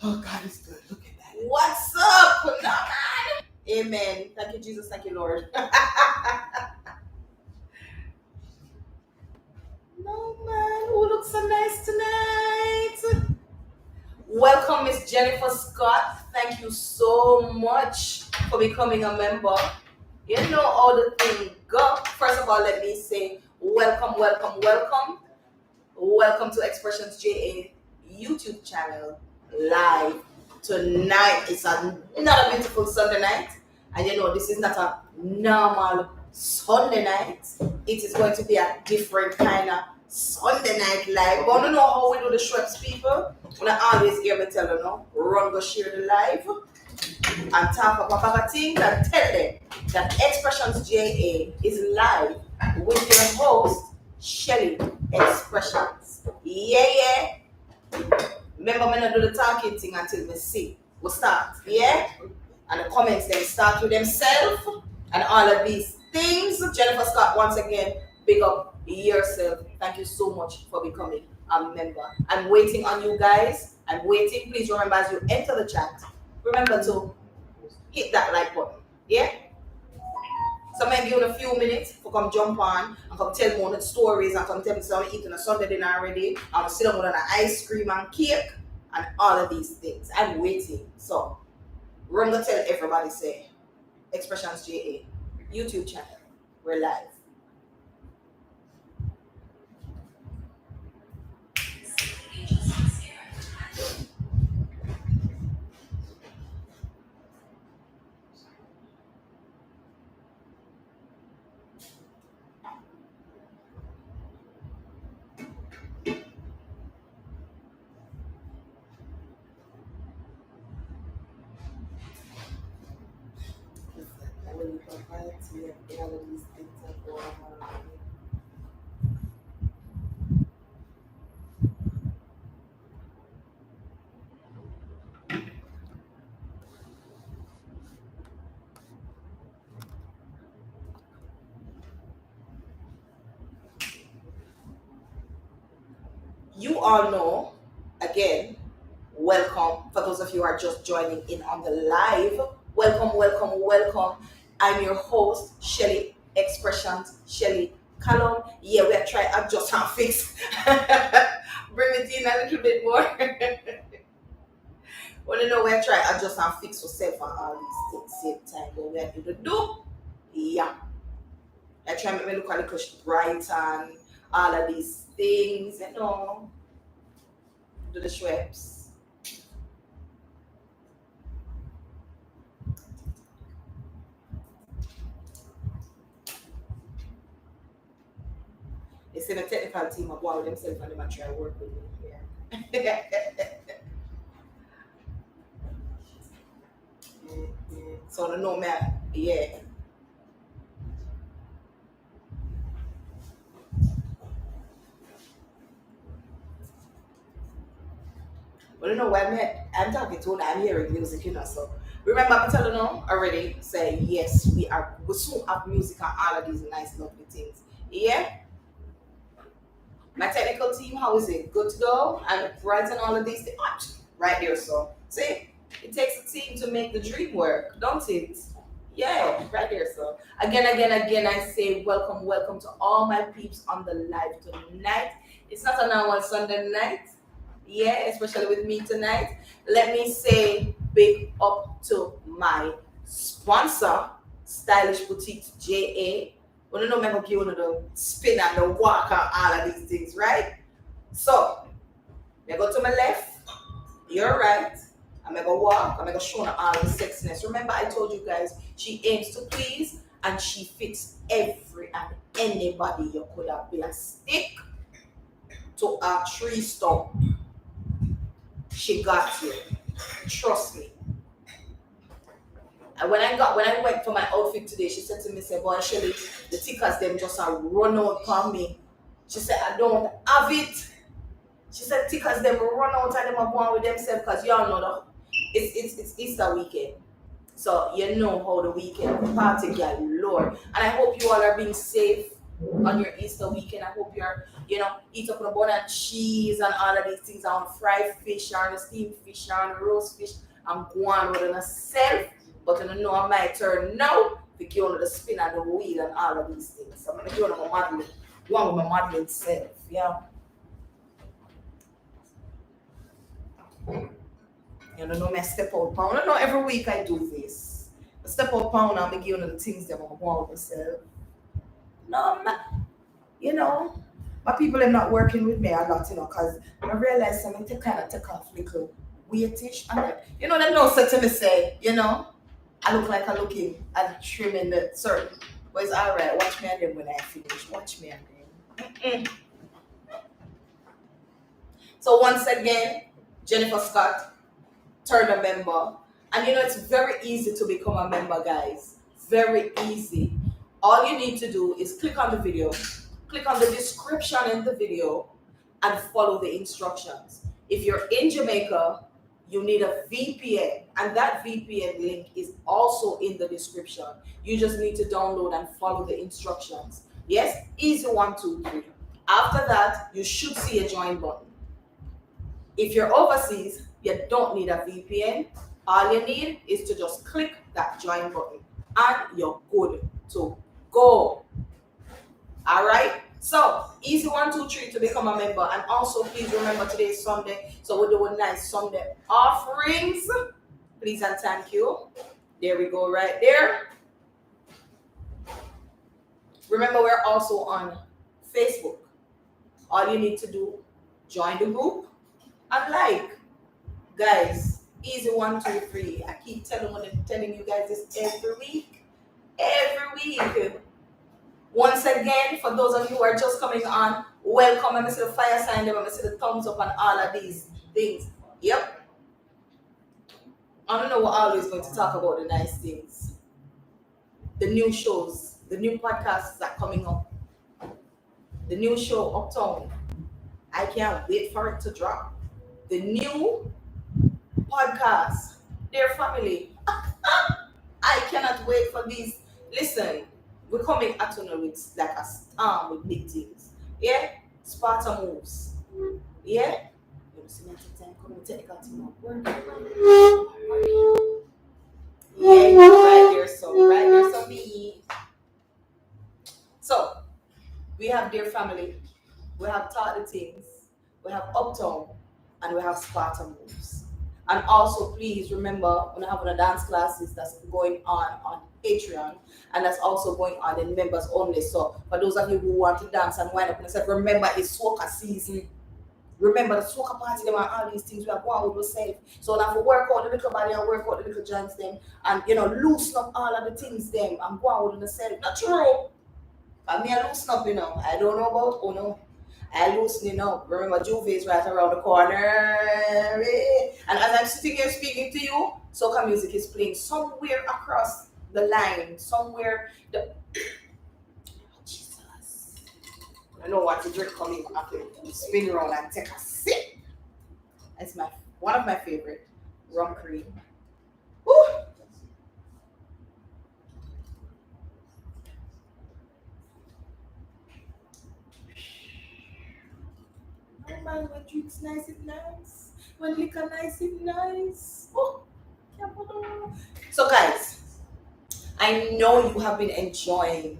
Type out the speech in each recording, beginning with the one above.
Oh, God is good. Look at that. What's up? No, man. Amen. Thank you, Jesus. Thank you, Lord. No, man. Who looks so nice tonight? Welcome, Miss Jennifer Scott. Thank you so much for becoming a member. You know all the thing go. First of all, let me say welcome, welcome, welcome. Welcome to Xpressionz JA YouTube channel live tonight. It's another beautiful Sunday night, and you know this is not a normal Sunday night. It is going to be a different kind of Sunday night live. But I don't know how we do the Schweppes people. When I always hear me tell you, no, run go share the live and talk about a things and tell them that Xpressionz JA is live with your host Shelly Xpressionz. Yeah. Remember, me not do the talking thing until we see. We start, yeah? And the comments then start with themselves and all of these things. Jennifer Scott, once again, big up yourself. Thank you so much for becoming a member. I'm waiting on you guys. I'm waiting. Please remember as you enter the chat, remember to hit that like button. Yeah? So maybe in a few minutes for come jump on and come tell me on the stories and come tell me so I'm eating a Sunday dinner already. I'm gonna sit down with an ice cream and cake and all of these things. I'm waiting. So we're gonna tell everybody say Xpressionz JA YouTube channel. We're live. You all know, again, welcome. For those of you who are just joining in on the live, welcome, welcome, welcome. I'm your host, Shelly Xpressionz, Shelly Callum. Yeah, we're trying to adjust and fix. Bring it in a little bit more. Well, you know, we're trying to adjust and fix yourself and all these things same time. But we're going to do, yeah. I try to make me look a little bright and all of these things, you know. Do the Schweppes. They say the technical team are going with themselves and they might try to work with me here. So no matter, yeah. Well, you know what, man? I'm talking to you, I'm hearing music, you know. So remember, I'm telling you already. Say yes, we soon have music and all of these nice, lovely things. Yeah. My technical team, how is it? Good to go? I'm writing all of these things. Right there, so see, it takes a team to make the dream work, don't it? Yeah, right there. So again, I say welcome, welcome to all my peeps on the live tonight. It's not a normal Sunday night, yeah, especially with me tonight. Let me say big up to my sponsor, Stylish Boutique JA. We don't know make up you want to spin and the walk and all of these things, right? So, I go to my left, you're right. I'm gonna walk, I'm gonna show her all the sexiness. Remember, I told you guys she aims to please and she fits every and anybody. You could have been a stick to a tree stump. She got you. Trust me. And when I went for my outfit today, she said to me, say, boy, Shelly, the tickers them just are run out on me. She said, I don't have it. She said tickers them run out and them are going with themselves because y'all know that it's Easter weekend. So you know how the weekend party get Lord. And I hope you all are being safe. on your Easter weekend. I hope you're, eat up a bun and cheese and all of these things on fried fish or on steamed fish or on roast fish and go on with yourself. But I know I might turn now to give on the spin and the wheel and all of these things. So I'm going to give on my modeling, one with my modeling self. Yeah. You know, my step out pound. I know every week I do this. I step out pound and I give on the things that I want myself. No, you know, my people are not working with me a lot, because I realize I'm to kind of take off little weightish. And they know so to me say, I look like I'm looking and trimming the certain. But it's all right. Watch me and them when I finish. Watch me and them. Mm-mm. So once again, Jennifer Scott turned a member. And it's very easy to become a member, guys. Very easy. All you need to do is click on the video, click on the description in the video, and follow the instructions. If you're in Jamaica, you need a VPN, and that VPN link is also in the description. You just need to download and follow the instructions. Yes, easy 1, 2, 3. After that, you should see a join button. If you're overseas, you don't need a VPN. All you need is to just click that join button, and you're good to go. All right. So easy 1, 2, 3 to become a member. And also, please remember today is Sunday, so we're doing nice Sunday offerings. Please and thank you. There we go, right there. Remember, we're also on Facebook. All you need to do, join the group and like. Guys, easy 1, 2, 3. I keep telling you guys this every week. Every week. Once again, for those of you who are just coming on, welcome. I'm going to see the fire sign there. I'm going to see the thumbs up and all of these things. Yep. I don't know what I'm always going to talk about the nice things. The new shows, the new podcasts are coming up. The new show, Uptown. I can't wait for it to drop. The new podcast, Dear Family. I cannot wait for these. Listen, we're coming at you with like a storm with big things. Yeah? Sparta moves. Yeah? You see me at the time coming technical team up. Yeah, right there, so right there, so me. So we have Dear Family, we have Taught the Things, we have Uptown, and we have Sparta moves. And also, please remember, when I have the dance classes that's going on Patreon, and that's also going on in members only. So, for those of you who want to dance and wind up and yourself, remember it's soca season. Remember the soca party, them and all these things we are going with yourself. So, now for work out the little body and work out the little joints, them, and loosen up all of the things, them, and go out with yourself. Not true. I mean, I loosen up, I don't know about, oh no. I loosening up. Remember, Juve is right around the corner. And as I'm sitting here speaking to you, soca music is playing somewhere across the line. Somewhere. Oh, Jesus. I know what to drink coming after spin around and take a sip. It's one of my favorite. Rum cream. Woo! Man, when drinks nice, it's nice. When liquor nice, it's nice. Oh, so guys, I know you have been enjoying,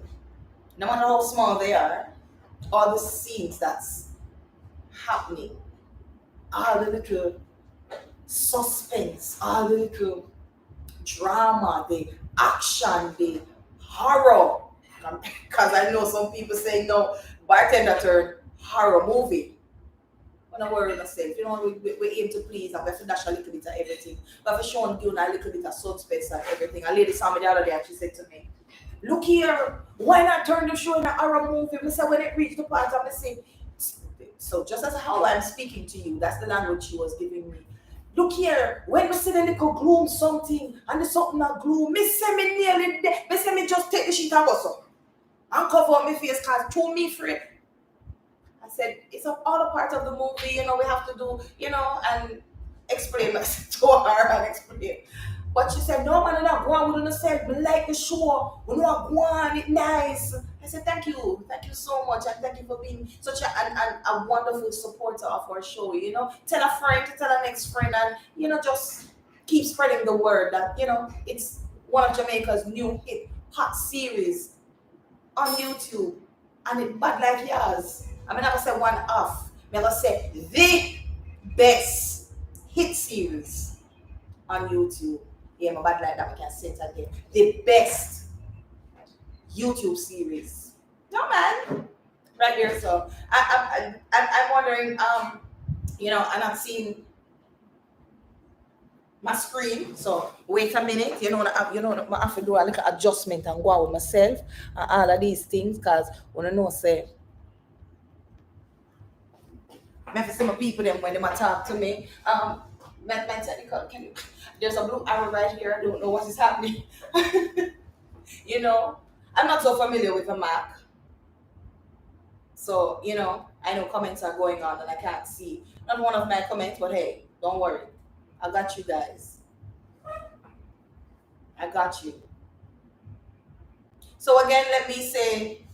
no matter how small they are, all the scenes that's happening, all the little suspense, all the little drama, the action, the horror. Because I know some people say no, Bartender turned horror movie. Don't worry yourself. We aim to please and we have to dash a little bit of everything. We have to show you a little bit of suspense and everything. A lady saw me the other day and she said to me, look here, why not turn the show in a horror movie? I said, when it reached the part, I'm saying, so just as how I'm speaking to you, that's the language she was giving me. Look here, when we see the little gloom something and the something that gloom, me say me nearly dead. Me say me just take the sheet and go so. And cover up my face because to me free. I said, it's all a part of the movie, we have to do, and explain to her and explain. But she said, no, man, I'm not going with herself. Me like the show. We know I'm going, it's nice. I said, thank you so much, and thank you for being such a wonderful supporter of our show. Tell a friend to tell a next friend, and just keep spreading the word that it's one of Jamaica's new hot series on YouTube, and it bad like yours. I'm not gonna say one off. I'm gonna say the best hit series on YouTube. Yeah, my bad like that. I can say it again. The best YouTube series. No man, right here. So I'm wondering. I'm not seeing my screen. So wait a minute. I have to do a little adjustment and go out with myself and all of these things because when I know say. I have to see my people then when they might talk to me. My technical, there's a blue arrow right here. I don't know what is happening. I'm not so familiar with the Mac. So, I know comments are going on and I can't see. Not one of my comments, but hey, don't worry. I got you guys. I got you. So again, let me say,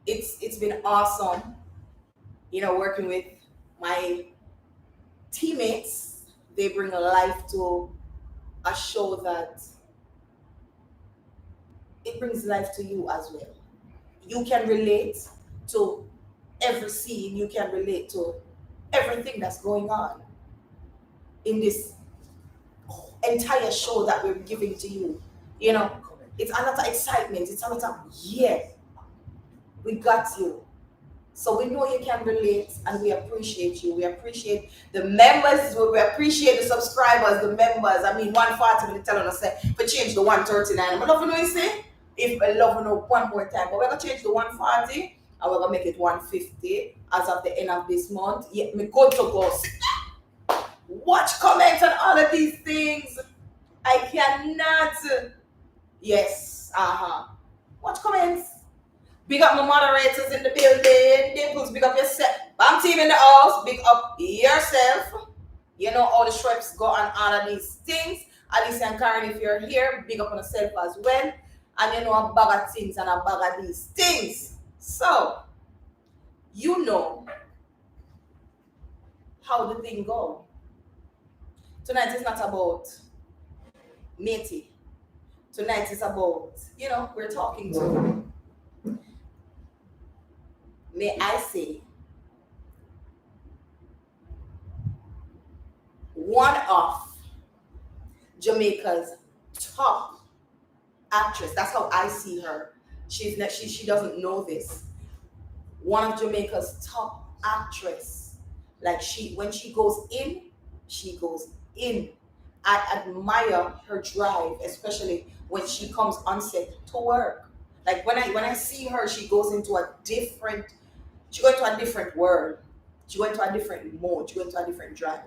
it's been awesome, working with my teammates. They bring a life to a show that it brings life to you as well. You can relate to every scene, you can relate to everything that's going on in this entire show that we're giving to you. It's a lot of excitement, it's a lot of we got you. So we know you can relate and we appreciate you. We appreciate the members, we appreciate the subscribers, the members. I mean, 140 when they tell us say, we change the 139. I love you know you say, if I love you know one more time, but we're going to change the 140 and we're going to make it 150 as of the end of this month. Yeah, me good to go. Watch, comment on all of these things. I cannot. Yes, watch comments. Big up my moderators in the building. Dimples, big up yourself. Bam team in the house, big up yourself. All the shrimps go on all of these things. Alice and Karen, if you're here, big up on yourself as well. And a bag of things and a bag of these things. So, how the thing go. Tonight is not about matey. Tonight is about, we're talking to, may I say, one of Jamaica's top actress. That's how I see her. She doesn't know this. One of Jamaica's top actress. Like when she goes in, she goes in. I admire her drive, especially when she comes on set to work. Like when I see her, she goes into a different world. She went to a different mode. She went to a different drive.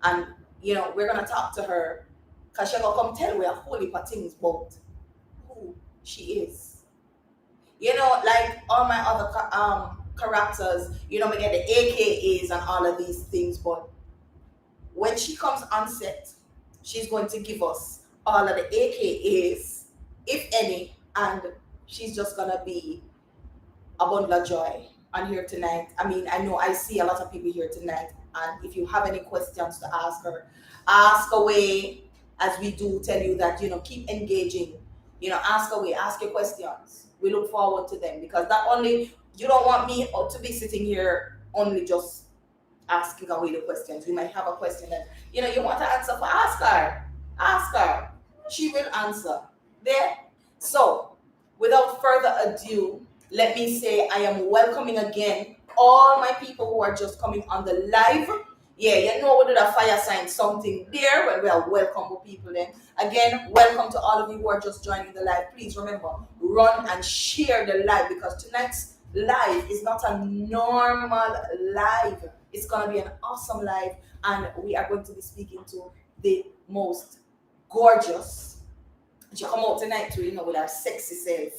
And we're gonna talk to her because she's gonna come tell we a whole heap of things about who she is. Like all my other characters, we get the AKAs and all of these things, but when she comes on set, she's going to give us all of the AKAs, if any, and she's just gonna be a bundle of joy on here tonight. I mean, I know I see a lot of people here tonight, and if you have any questions to ask her, ask away. As we do tell you that, keep engaging. Ask away, ask your questions. We look forward to them because not only you don't want me to be sitting here only just asking away the questions. We might have a question that you want to answer for. Ask her. Ask her. She will answer. There. So, without further ado, let me say I am welcoming again all my people who are just coming on the live. Yeah, we did a fire sign something there when we are welcome with people then. Again, welcome to all of you who are just joining the live. Please remember, run and share the live because tonight's live is not a normal live. It's going to be an awesome live and we are going to be speaking to the most gorgeous. She come out tonight too, with her sexy self.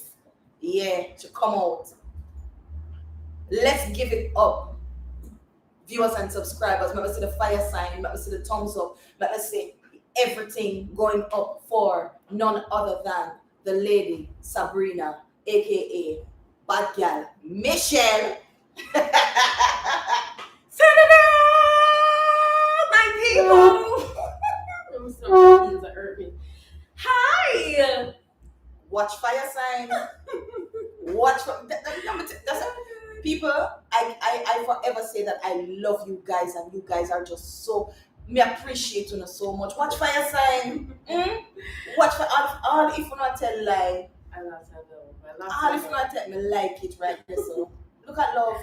Yeah, she come out. Let's give it up. Viewers and subscribers, let me see the fire sign, let me see the thumbs up, let me see everything going up for none other than the lady Sabrina. aka Bad Gal Michelle. My people! I'm so things that hurt me. Hi! Watch fire sign. Watch for people. I forever say that I love you guys, and you guys are just so me appreciate you so much. Watch fire sign. Watch for all if you not tell lie. I love her though. All if you not tell me like it right there. So look at love.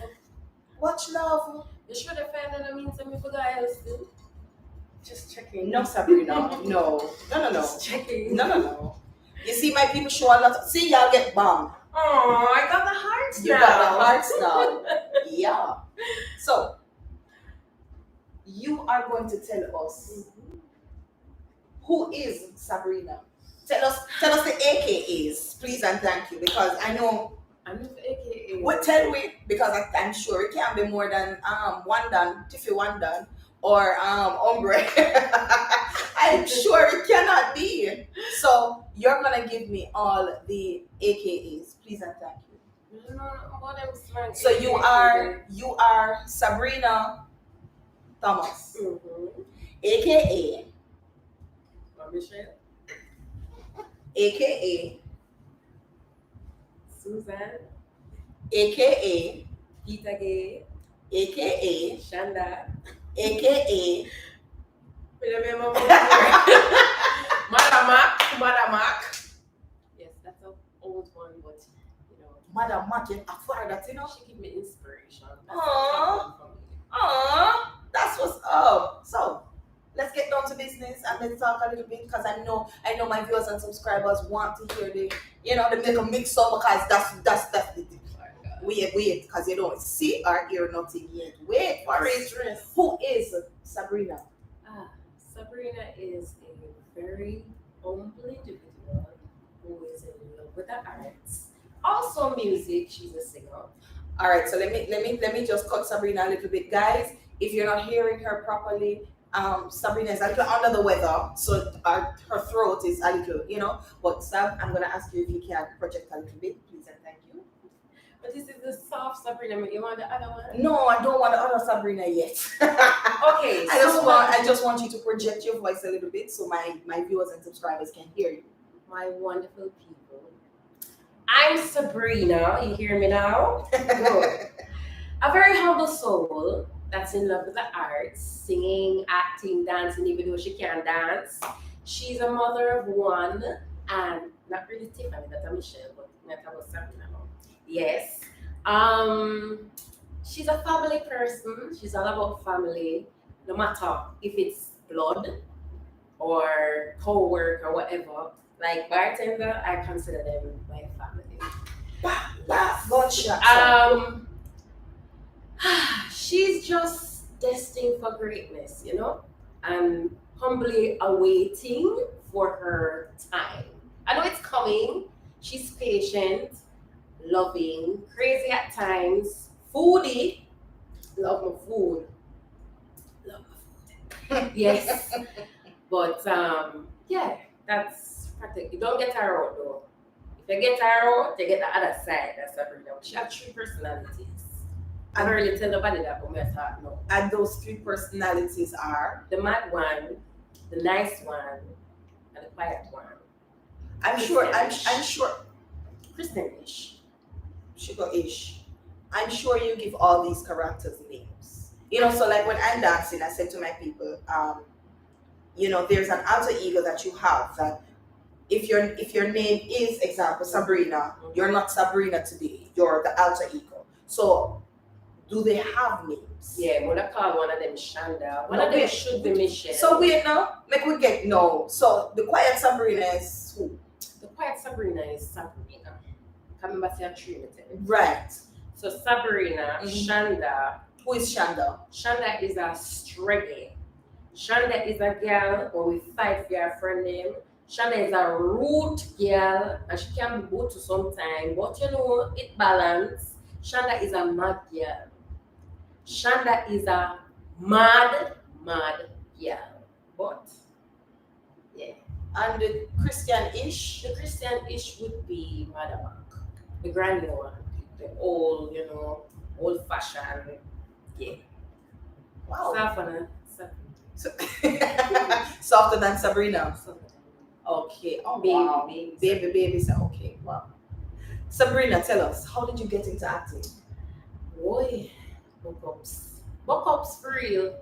Watch love. You should have found that I mean something for guys too. Just checking. No, Sabrina. No. Just checking. No. You see, my people show a lot. See, y'all get bombed. Oh, I got the hearts You now. got the hearts now. Yeah. So, you are going to tell us who is Sabrina. Tell us the AKAs, please and thank you, because I know. I'm with AKA. Well, tell me, because I'm sure it can't be more than one done, Tiffy one done, or ombre. I'm sure it cannot be. So you're gonna give me all the AKAs, please and thank you. So you are Sabrina Thomas, AKA Michelle, AKA Suzanne, AKA Peter Gay, AKA Shanda, AKA Madam. Yes, that's an old one, but you know. Madam Mac in afar that you know. She give me inspiration. Aww. That's what's up. So let's get down to business and let's talk a little bit, because I know my viewers and subscribers want to hear the make a mix up, because that's the thing. Wait, because you don't see or hear nothing yet. Wait for it. Who is Sabrina? Sabrina is a very humble individual who is in love with the arts. Also music, she's a singer. All right, so let me just cut Sabrina a little bit, guys. If you're not hearing her properly, Sabrina is a little under the weather, so her throat is a little, But Sab, I'm gonna ask you if you can project a little bit, please and thank you. But this is the soft Sabrina. You want the other one? No, I don't want the other Sabrina yet. Okay, I just want you to project your voice a little bit so my viewers and subscribers can hear you. My wonderful people. I'm Sabrina. You hear me now? Good. A very humble soul that's in love with the arts, singing, acting, dancing, even though she can't dance. She's a mother of one, and not really Tiffany, that's a Michelle, but not about Sabrina. Yes. She's a family person. She's all about family, no matter if it's blood or co-work or whatever. Like Bartender, I consider them my family. Gotcha. She's just destined for greatness, and humbly awaiting for her time. I know it's coming. She's patient, loving, crazy at times, foodie, love my food. Yes. But yeah, that's practically. You don't get her out though. If you get her out, you get the other side. That's Sabrina. She has 3 personalities. I don't really tell nobody that, but I thought no. And those 3 personalities are the mad one, the nice one, and the quiet one. I'm sure Christian-ish. Sugar-ish. I'm sure you give all these characters names. So like when I'm dancing, I said to my people, there's an alter ego that you have, that if your name is, example, Sabrina, you're not Sabrina today, you're the alter ego. So do they have names? Yeah, I'm gonna call one of them Shanda. One of them should be Michelle. So wait now, make we get no. So the quiet Sabrina is who? The quiet Sabrina is Sabrina. Coming back to your Trinity. Right. So Sabrina, Shanda. Who is Shanda? Shanda is a streggy. Shanda is a girl where we fight for her friend name. Shanda is a root girl, and she can be both to sometime, but it balance. Shanda is a mad girl. Shanda is a mad girl. But yeah. And the Christian-ish? The Christian-ish would be Madam. the granular one, the old, old fashioned. Yeah. Wow. Soft Softer than Sabrina. one. Okay. Oh, Baby, wow. baby. Baby. So, okay. Wow. Sabrina, tell us, how did you get into acting? Boy, book ups for real.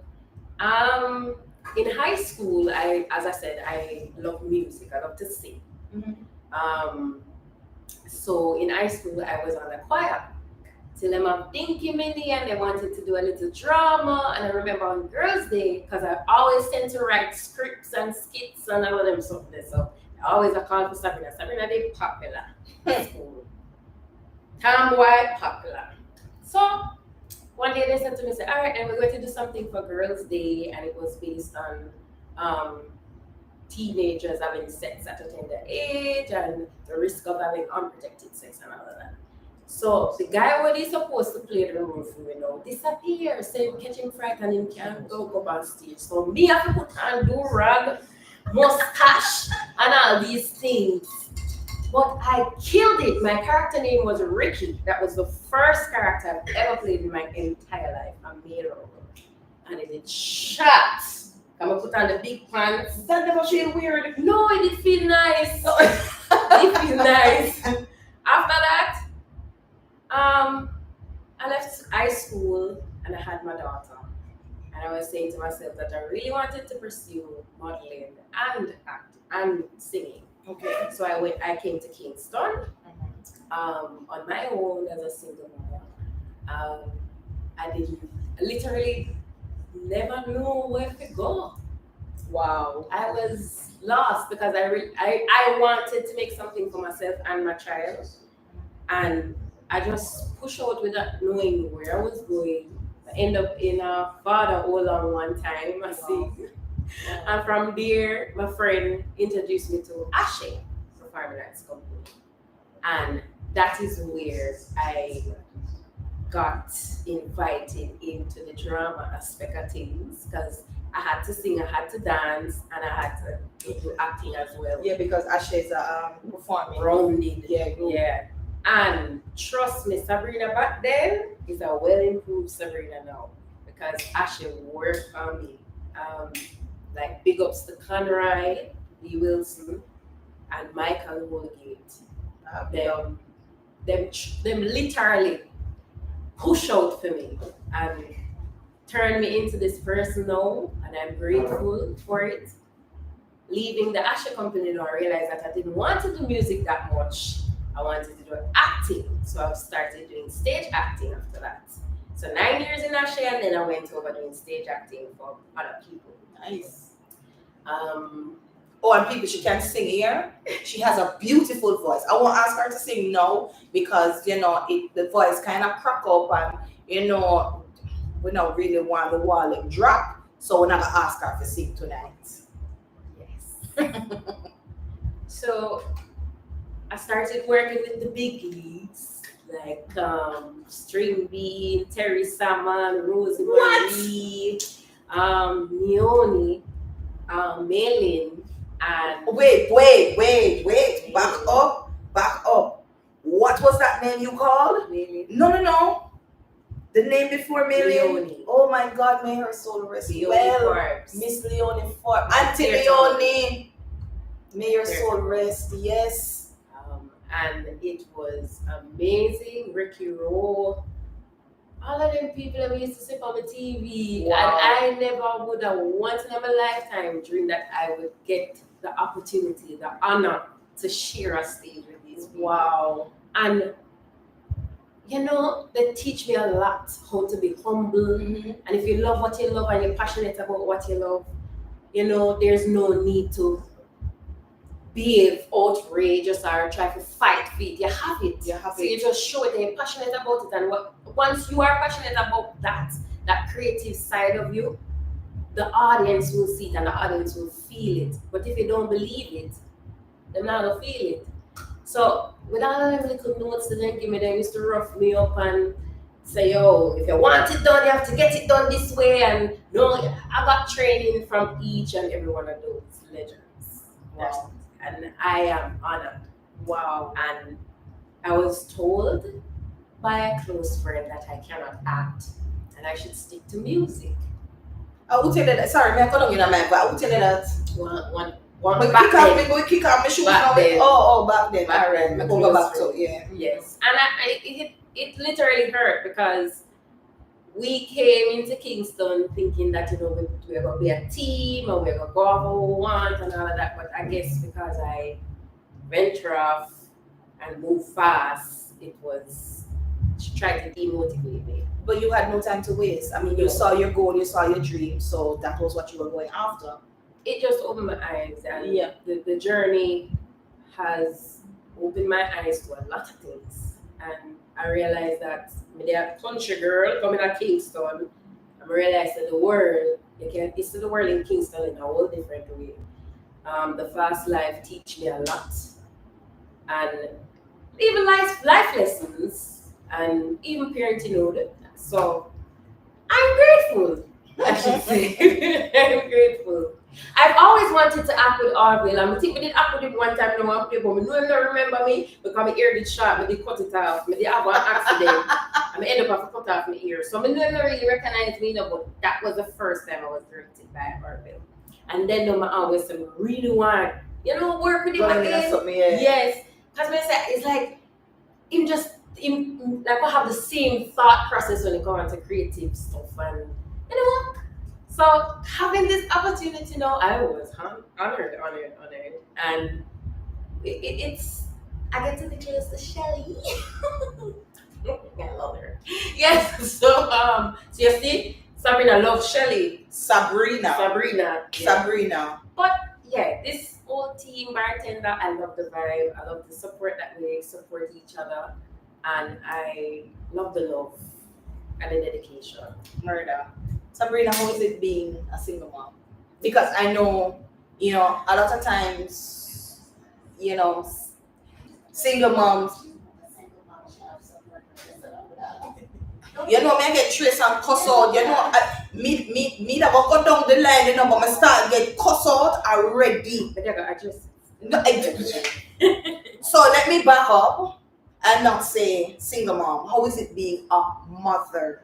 In high school, as I said, I love music. I love to sing. Mm-hmm. So in high school, I was on a choir. Till them I'm thinking maybe, and they wanted to do a little drama. And I remember on Girls' Day, because I always tend to write scripts and skits and all of them something. So I always a call for Sabrina. Sabrina, they popular. School. Tomboy popular. So one day they said to me, say, all right, and we're going to do something for Girls' Day, and it was based on teenagers having sex at a tender age and the risk of having unprotected sex and all of that. So the guy what he's supposed to play the role for, disappear, say catch him fright and him can't go up on stage. So me have to put on do-rag, mustache, and all these things. But I killed it. My character name was Ricky. That was the first character I've ever played in my entire life. I made a role. And it did shot. I'm gonna put on the big pants. That never feel weird. No, it did feel nice. It feel nice. After that, I left high school and I had my daughter. And I was saying to myself that I really wanted to pursue modeling and acting and singing. Okay. So I came to Kingston on my own as a single mother. I literally never knew where to go. Wow. I was lost because I wanted to make something for myself and my child. And I just pushed out without knowing where I was going. I ended up in a father all on one time, I see. And from there, my friend introduced me to Ashe, Performing Arts Company. And that is where I got invited into the drama aspect of things because I had to sing, I had to dance, and I had to do acting as well. Yeah, because Ashe is performing. Rounded. Yeah, good. Yeah. And trust me, Sabrina back then is a well improved Sabrina now because Ashe worked on me. Like big ups to Conroy, Lee Wilson, and Michael Woolgate. Them literally push out for me and turn me into this person now, and I'm grateful for it. Leaving the Ashe company now, I realized that I didn't want to do music that much. I wanted to do acting, so I started doing stage acting after that. So 9 years in Ashe, and then I went over doing stage acting for other people. Nice. Oh, and people, she can sing here. She has a beautiful voice. I won't ask her to sing now because the voice kind of crack up, and we don't really want the volume drop. So we're not gonna ask her to sing tonight. Yes. So I started working with the big leagues like String Bean, Terry Salmon, Rosie Marie, Neone, Malin, and Wait. Back up. What was that name you called? Malin. No. The name before Million. Leone. Oh my God, may her soul rest Leone well. Forbes. Miss Leone Forbes. Auntie Leone. May your soul rest. Yes. And it was amazing. Ricky Rowe. All of them people that we used to sit on the TV. Wow. And I never would have once in my lifetime dreamed that I would get the opportunity, the honor to share a stage with these people. Wow. And they teach me a lot how to be humble. Mm-hmm. And if you love what you love and you're passionate about what you love, there's no need to behave outrageous or try to fight for it. You have it. So you just show it and you're passionate about it. And once you are passionate about that creative side of you, the audience will see it and the audience will feel it. But if you don't believe it, they're not gonna feel it. So with all of them little notes that they give me, they used to rough me up and say, "Yo, if you want it done, you have to get it done this way." And I got training from each and every one of those legends. Wow. And I am honored. Wow. And I was told by a close friend that I cannot act and I should stick to music. I would tell you that. Sorry, me I couldn't get a mic, but I would tell you that. One We back then. kick off my shoes Back now. then. Back then. Back Alright, then, me go back to yeah. Yes, and it literally hurt because we came into Kingston thinking that we're gonna be a team and we're gonna go off what we want and all of that. But I guess because I venture off and move fast, it was she tried to demotivate me. But you had no time to waste. I mean, you saw your goal, you saw your dream, so that was what you were going after. It just opened my eyes, and Yeah. the journey has opened my eyes to a lot of things. And I realized that I'm a country girl coming to Kingston. I realized that the world, you can see the world in Kingston in a whole different way. The fast life teach me a lot, and even life lessons, and even parenting mode. So I'm grateful. I should say I'm grateful. I've always wanted to act with Orville. I think we did act with him one time in one play, but I know him not remember me because my ear did sharp, I did cut it off. I did have one accident. I end up having to cut off my ear. So I know him not really recognize me, but that was the first time I was directed by Orville. And then I always said, really want, work with him again. Yes. Because it's like, like I have the same thought process when it comes to creative stuff. And so having this opportunity now, I was honored. And it's, I get to be close to Shelly. I love her. Yes, so you see, Sabrina loves Shelly. Sabrina. Yeah. But yeah, this whole team Bartender, I love the vibe. I love the support that we support each other. And I love the love and the dedication. Murder. Sabrina, how is it being a single mom? Because I know, a lot of times, single moms, me I get trace and cuss out, me that will go down the line, but I start get cuss out already. So let me back up and not say single mom. How is it being a mother?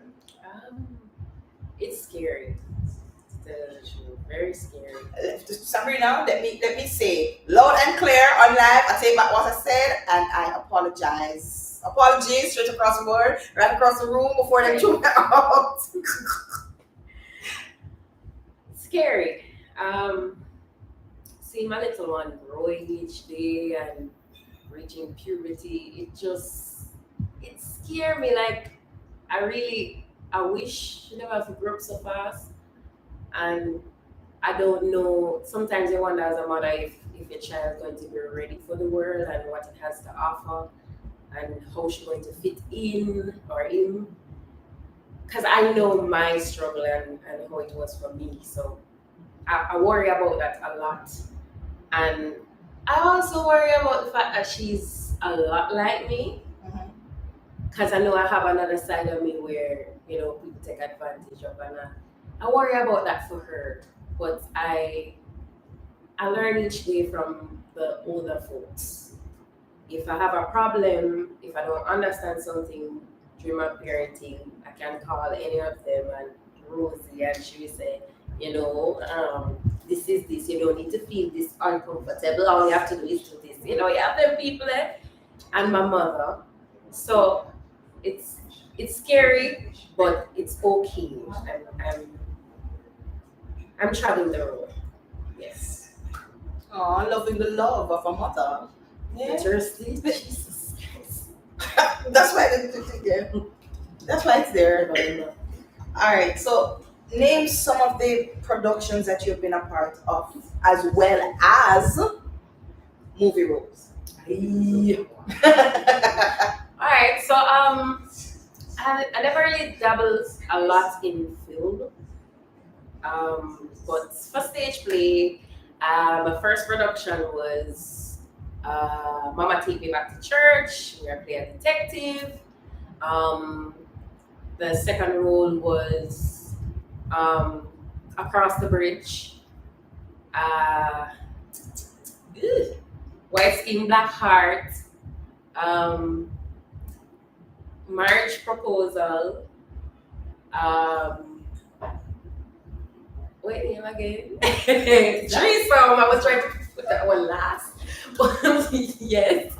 It's scary. It's very scary. Sabrina, let me say loud and clear on live. I take back what I said and I apologize. Apologies straight across the board, right across the room before they threw me out. Scary. Seeing my little one growing each day and reaching puberty, it scared me. Like I wish she never have to grow up so fast. And I don't know, sometimes I wonder as a mother if your child is going to be ready for the world and what it has to offer and how she's going to fit in or in. Because I know my struggle and how it was for me. So I worry about that a lot. And I also worry about the fact that she's a lot like me. Because I know I have another side of me where, people take advantage of, and I worry about that for her. But I learn each day from the older folks. If I have a problem, if I don't understand something during my parenting, I can call any of them and Rosie, and she will say, this is this. You don't need to feel this uncomfortable. All you have to do is do this. You have them people and my mother. So it's scary, but it's okay. I'm traveling the road. Yes. Oh, loving the love of a mother. Yeah. Interesting. Jesus Christ. That's why That's why it's there. Alright, so name some of the productions that you've been a part of, as well as movie roles. Alright, so I never really dabbled a lot in film. But for stage play, my first production was Mama Take Me Back to Church, where I play a detective. The second role was Across the Bridge. White Skin, Black Heart. Marriage proposal. Um, Wait, name again. Threesome. I was trying to put that one last. But yes.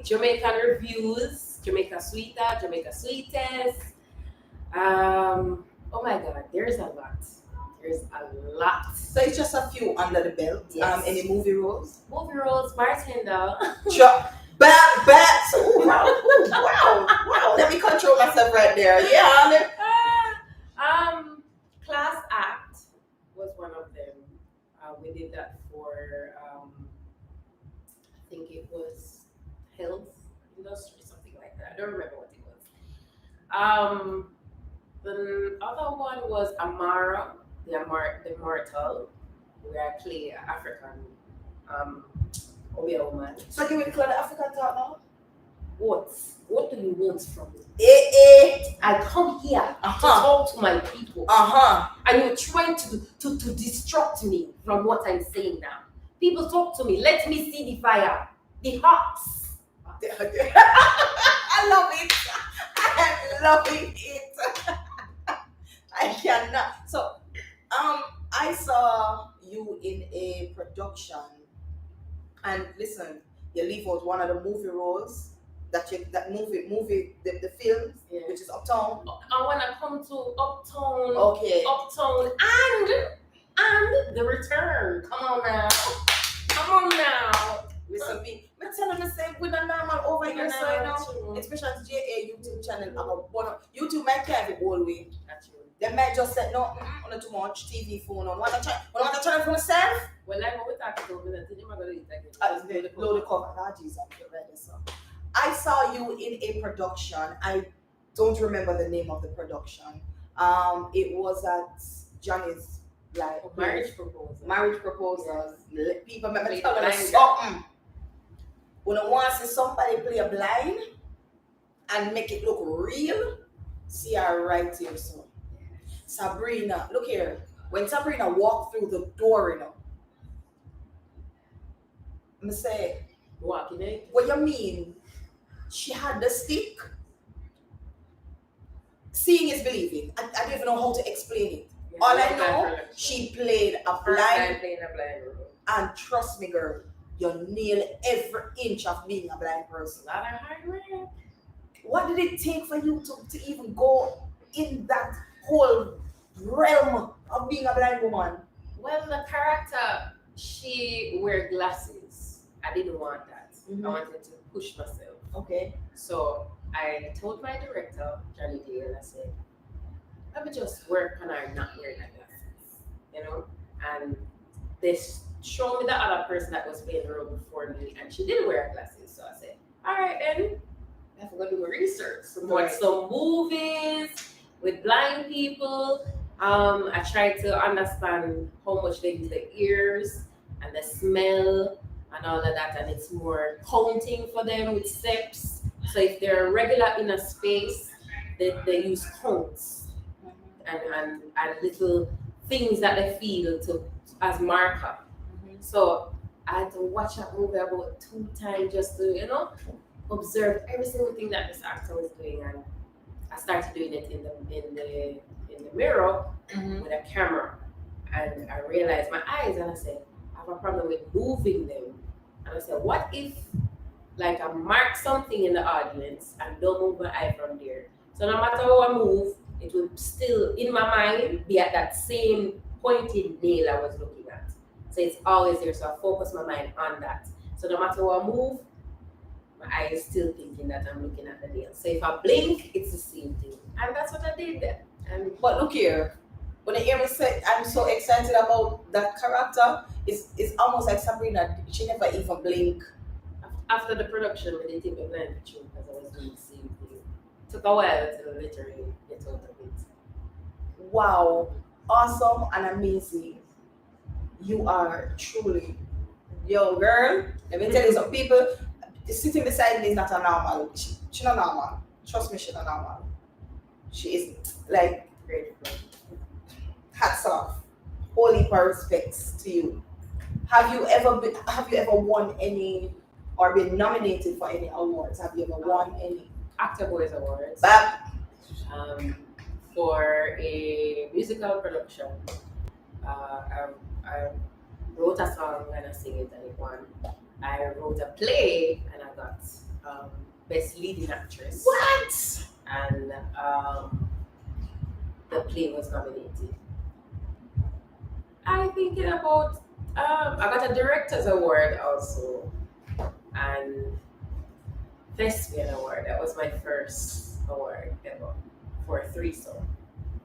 Jamaican reviews, Jamaica Sweeter, Jamaica Sweetest. Oh my God, there's a lot. There's a lot. So it's just a few under the belt. Yes. Any movie roles? Movie roles, bartender. Sure. Bat. Wow. Let me control myself right there. Yeah. Class act was one of them. We did that for I think it was health industry, something like that. I don't remember what it was. The other one was Amara, the Immortal, where I play an African Obia woman. So can we call the African talk now? What do you want from me? Eh. I come here to talk to my people. And you're trying to distract me from what I'm saying now. People talk to me. Let me see the fire. The hops. I love it. I love it. I cannot. So, I saw you in a production, and listen, you leave out one of the movie roles that movie the films, Yeah. which is Uptown. I wanna come to Uptown. Okay. Uptown and the return. Come on now. Listen, me telling me say we're not normal over here, so you know. Xpressionz JA YouTube channel. I'm a one YouTube might carry the whole way. They might just say no, not too much TV phone on. Want to channel for myself? Well, I know we talked about it. I'm gonna eat again. Load the cover. Ah, Jesus, I'm ready. So, I saw you in a production. I don't remember the name of the production. It was at Johnny's Marriage proposal. Marriage proposals. Yes. People remember Play telling us blind. something. When I want to see somebody play a blind and make it look real, see her right here, so. Sabrina, look here. When Sabrina walked through the door, you know, I'm say, Walking it. what you mean? She had the stick. Seeing is believing. I don't even know how to explain it. Yeah, All I know, she played a First time blind, playing a blind role. and trust me, girl, you nail every inch of being a blind person. A lot of hard work. What did it take for you to even go in that whole realm of being a blind woman? Well, the character, she wear glasses. I didn't want that. I wanted to push myself. Okay. So I told my director, Johnny Dale, I said, let me just work on her not wearing her glasses, you know? And they showed me the other person that was playing the role before me, and she didn't wear her glasses. So I said, all right, then, I have to go do my research. Watch some movies with blind people. I tried to understand how much they use the ears and the smell and all of that, and it's more counting for them with steps. So if they're regular in a space, they use counts and little things that they feel as marker. So I had to watch that movie about 2 times just to, you know, observe every single thing that this actor was doing, and I started doing it in the mirror with a camera, and I realized my eyes, and I said, I have a problem with moving them. And I said, what if like I mark something in the audience and don't move my eye from there? So no matter how I move, it will still in my mind be at that same pointed nail I was looking at. So it's always there. So I focus my mind on that. So no matter how I move, my eye is still thinking that I'm looking at the nail. So if I blink, it's the same thing. And that's what I did then. But look here, when I hear me say I'm so excited about that character, it's almost like Sabrina, she never even blink. After the production, we didn't take the blind picture because I was doing the same thing. It took a while to literally get out of it. Wow, awesome and amazing. You are truly, yo girl, let me tell you, some people sitting beside me is not a normal. She's not normal. Trust me, she's not normal. She isn't. Like, Grateful. hats off. Holy respects to you. Have you ever won any or been nominated for any awards? Have you ever won any? Actor Boys Awards. But Um, for a musical production. I wrote a song and I sing it and it won. I wrote a play and I got Best Leading Actress. what? And the play was nominated. I thinking about I got a Director's Award also, and Thespian Award. That was my first award ever for a threesome.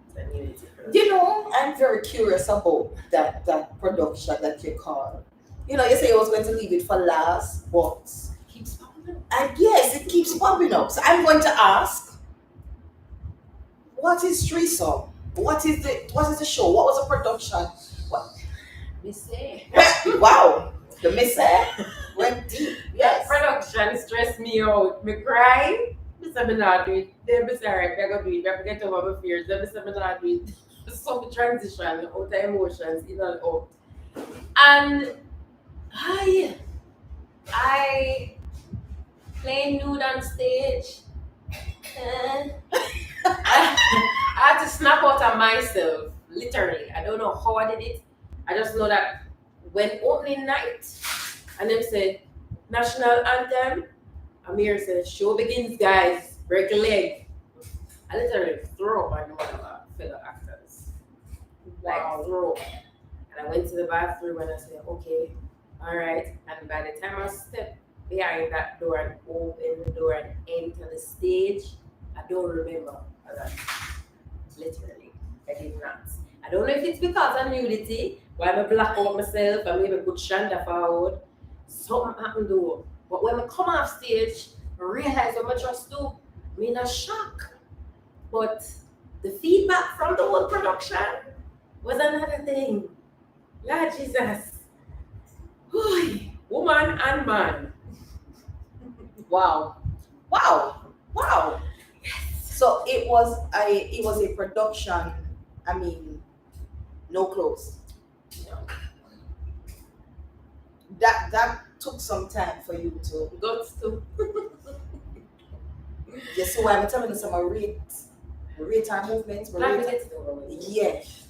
It's a nudity production. You know, I'm very curious about that production that you call. You know, you say you was going to leave it for last, but Keeps popping up. I guess it keeps popping up. So I'm going to ask, what is threesome? What is the show? What was the production? What? Me say. Wow, the miss went deep. That Yes. production stressed me out. Me cry. Me say me not do it. Then me say alright, I go do it. I get over my fears. Then me say me not do it. So me transition out of emotions in and out. And I play nude on stage. I had to snap out of myself, literally. I don't know how I did it. I just know that when opening night, and them said, national anthem, Amir said, show begins, guys, break a leg. I literally threw up on one of our fellow actors. Like, throw up. And I went to the bathroom and I said, okay, all right. And by the time I stepped behind that door and opened the door and entered the stage, I don't remember that. Literally, I did not. I don't know if it's because of nudity, why I black out myself, I maybe put shanda forward. Something happened though. But when I come off stage, I realize how much I just do. I'm in a shock. But the feedback from the whole production was another thing. Lord Jesus. Oy, woman and man. Wow. So it was a production. I mean, no clothes. You know, That took some time for you to. guts to. You see why I'm telling you some rate our movements. Glad we get to know what we do. Yes,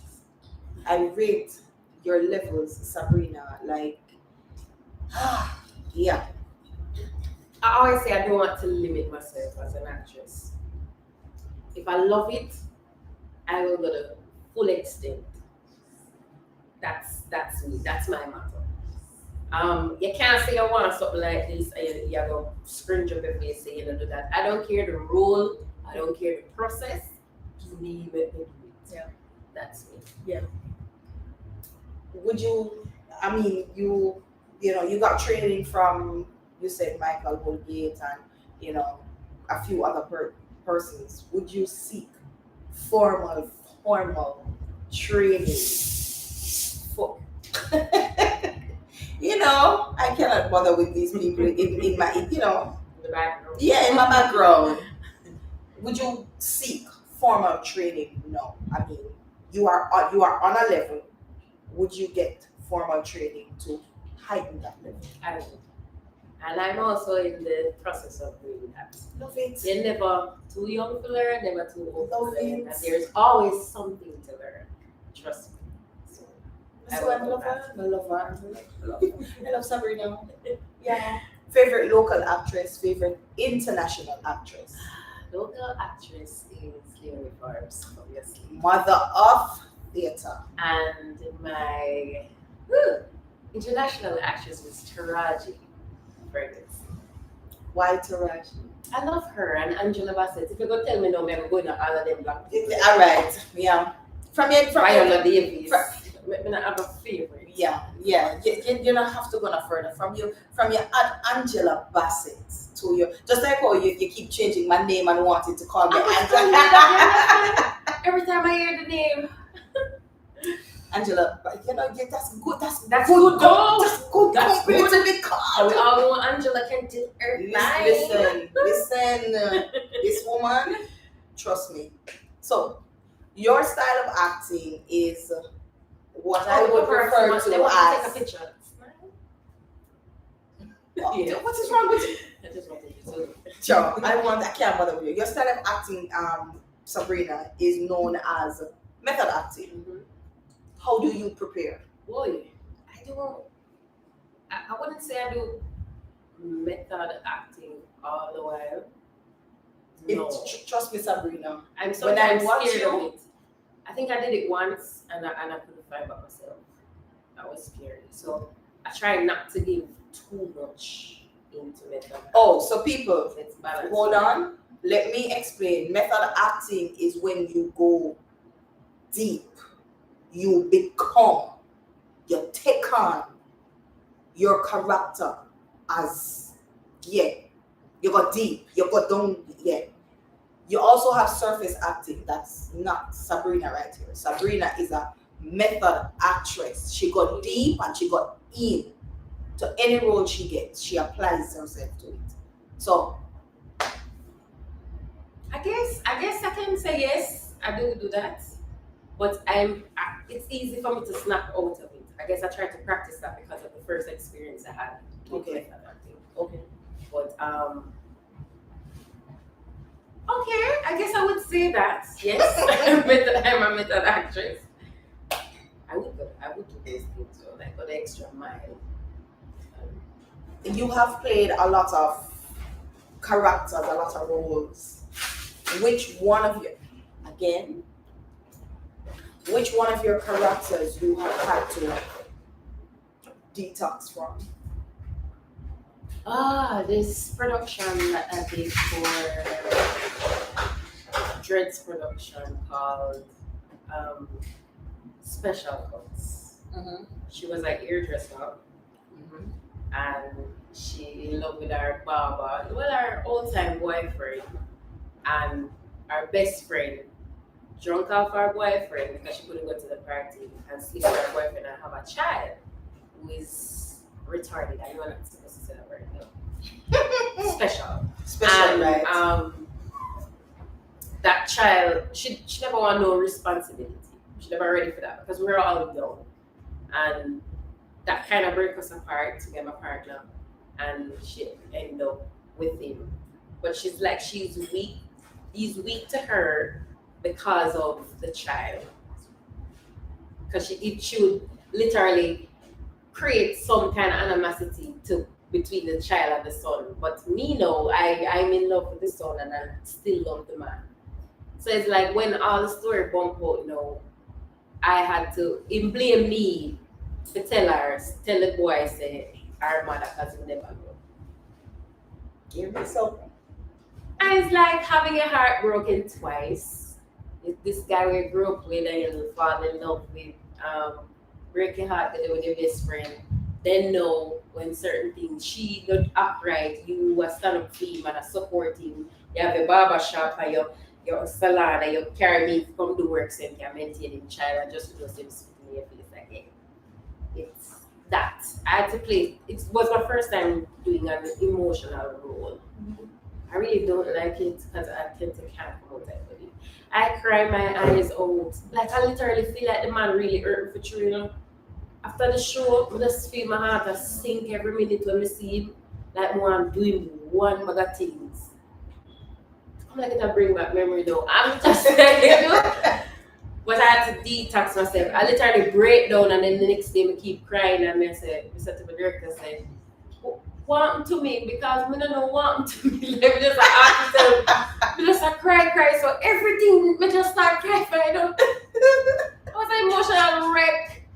I rate your levels, Sabrina. Like, yeah. I always say I don't want to limit myself as an actress. If I love it, I will go to full extent. That's me. That's my motto. You can't say I want something like this and you go scrunch up your face saying you do that. I don't care the role. I don't care the process. Just leave it and do it. Yeah. That's me. Would you? I mean, you know, you got training from, you said, Michael Holgate and a few other persons. Would you seek formal training for? I cannot bother with these people in my The background. in my background. Would you seek formal training? No. I mean, you are on a level. Would you get formal training to heighten that level? I don't know. And I'm also in the process of doing that. Love it. You're never too young to learn, never too old to Love learn. it. And there's always something to learn. Trust me. So, That's why I love her. I love Sabrina. Yeah. Favorite local actress, favorite international actress. local actress is Leonie Forbes, obviously. Mother of theater. And my international actress is Taraji Ferguson. Why Taraji? I love her and Angela Bassett. If you're going to tell me no, I'm going to all of them black people. All right. Yeah. From Viola Davis. from- I have a favorite. Yeah. You don't have to go no further. From your Angela Bassett to your, just like how you keep changing my name and wanting to call me Angela. Every time I hear the name. Angela, but that's good. That's good. That's good. That's company good. to be And called. we all know Angela can do her Listen, this woman, trust me. So, your style of acting is what I would refer to Take a as. picture. Yeah. What is wrong with you? I just wanted you to. Joe, I can't bother with you. Your style of acting, Sabrina, is known as method acting. Mm-hmm. How do you prepare? Boy, I don't. I wouldn't say I do method acting all the while. No. Trust me, Sabrina. I'm When I sometimes watch scared you- of it. I think I did it once and I couldn't find by myself. I was scared. So I try not to give too much into method. Oh, so people, It's balanced. hold on. Let me explain. Method acting is when you go deep. You become, you take on your character as, yeah, you go deep, you go down, yeah. You also have surface acting. That's not Sabrina right here. Sabrina is a method actress. She got deep and she got in to any role she gets. She applies herself to it. So I guess I can say yes. I do that, but it's easy for me to snap out of it. I guess I tried to practice that because of the first experience I had with Okay. method acting. okay. But okay, I guess I would say that yes, I'm a method actress. I would do those things, so like go the extra mile. You have played a lot of characters, a lot of roles. Which one of your characters you have had to detox from? This production that I did for Dread's production called Special Cuts. Mm-hmm. She was a hairdresser and she in love with her barber, well, her old-time boyfriend, and our best friend drunk off her boyfriend because she couldn't go to the party and sleep with her boyfriend and have a child who is retarded. I know I'm not supposed to say that word now. Special. And, Right? that child, she never want no responsibility. She never ready for that because we were all young. And that kind of broke us apart to get my partner. And she ended up with him. But she's weak. He's weak to her because of the child. Because she would literally create some kind of animosity between the child and the son. But me, no, I'm in love with the son and I still love the man. So it's like when all the story bump out, I had to blame me to tell the boy, say, our mother, because we never know. Give me something. And it's like having your heart broken twice. This guy we grew up with and you fall in love with, break your heart together with your best friend. Then know when certain things, she don't act right, you stand up for him and support him. You have a barber shop and your salon and you carry me from the work so you can maintain him child and just lose him spit in your face again. It's that. I had to play, it was my first time doing an emotional role. I really don't like it because I tend to can't come out of it. I cry my eyes out. Like I literally feel like the man really hurt me for true, After the show, I just feel my heart sink every minute when I see him. Like I'm doing one bag of things. I'm like gonna bring back memory though. I'm just saying, but I had to detox myself. I literally break down and then the next day I keep crying and I said to my director, say, what happened to me? Because I don't know what happened to me. Let me just ask myself, I just cry. So everything, I just start crying. I was an emotional wreck.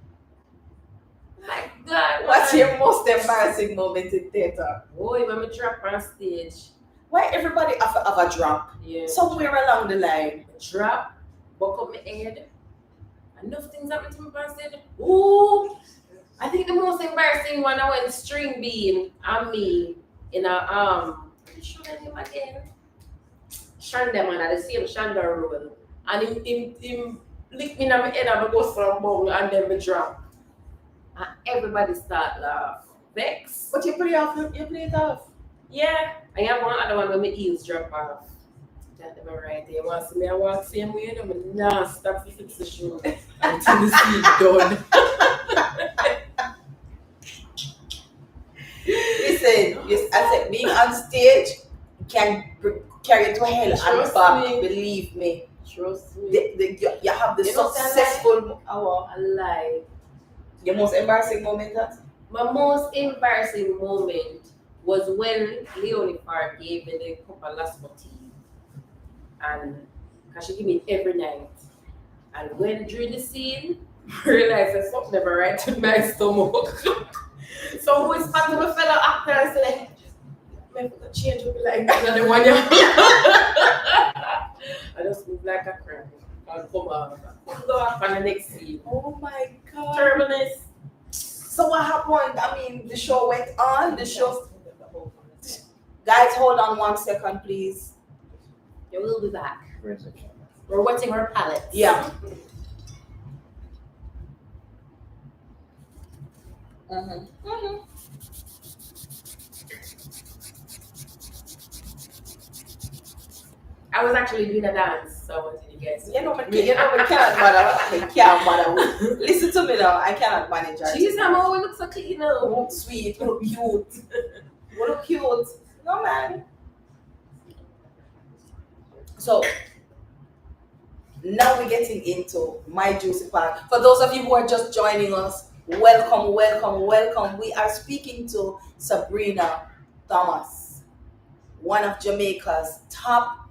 My God. What's your most embarrassing moment in theater? Boy, when I drop on stage. Why everybody have a drop? Yeah. Somewhere along the line. Drop, buck up my head. Enough things happen to me on stage. Ooh. I think the most embarrassing one I went string bean on me in a show the name again. Shanda man at the same Shanda role. And him lick me in my head and I go for a bowl and then me drop. And everybody start laugh. Vex. But you play it off. Yeah. I have one other one where my heels drop off. That them right there. You want to see me I walk same way and I'm not stop to fix the show until the scene done. Listen, I said, being on stage can carry you to hell and Trust back. me. Believe me. Trust me. You have the You know, successful. I lie. Your most embarrassing moment, that? My most embarrassing moment was when Leonie Farr gave me the cup of last tea, and because she gave me it every night. And when during the scene, I realized that something never right with my stomach. So we spot to my fellow actor and say, "Man, we could change it like another one." I just move like a crab and come off on the next scene. Oh my God. Terminus. So what happened? I mean, the show went on. The show. Guys, hold on 1 second, please. Yeah, we'll be back. We're wetting our palates. Yeah. Mm-hmm. I was actually doing a dance, so I wanted you guys to. We cannot bother. We can't bother. Listen to me now. I cannot manage her. Jeez, Mama, we look so cute, you know. We look sweet. We look cute. We look cute. No, man. So, now we're getting into my juicy part. For those of you who are just joining us, welcome, welcome, welcome. We are speaking to Sabrina Thomas, one of Jamaica's top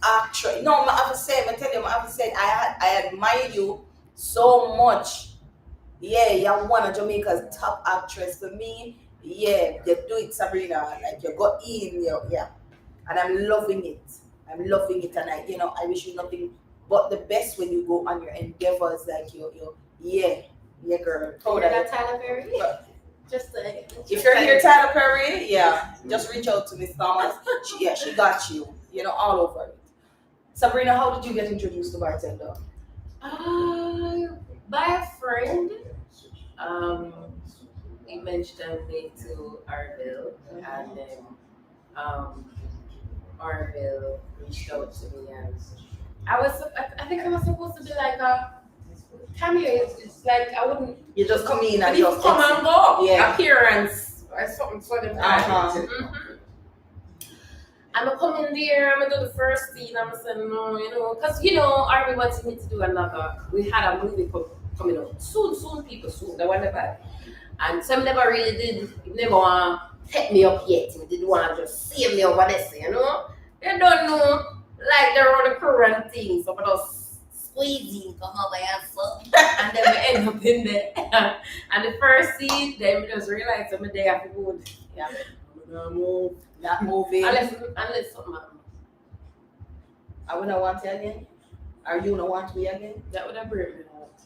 actress. No, I have to say, I admire you so much. Yeah, you're one of Jamaica's top actress. For me, yeah, you do it, Sabrina. Like you got in, yeah. And I'm loving it. And I wish you nothing but the best when you go on your endeavors. Like yeah, girl. Oh, that Tyler Perry? Just if you're here, Tyler Perry, yeah, just reach out to Miss Thomas. She got you. All over it. Sabrina, how did you get introduced to Bartender? By a friend. He mentioned me to Arville, and then Arville reached out to me, and I think I was supposed to be like a cameo. It's like I wouldn't. You just come in and just come and go. Yeah. Appearance or something for them. I'm come in there, I'm gonna do the first scene, I'm saying no, because Arville wanted me to do another. We had a movie coming out soon, people soon. They were never, and some never really did. Never want to take me up yet. They didn't want to just save me over this, They don't know, like they're on the current thing. So but us squeezing, come over here, and then we end up in there. And the first scene, then we just realized some day after good. Yeah, move. That movie. Unless something. I wouldn't want it again. Are you not want me again? That would have burned me out.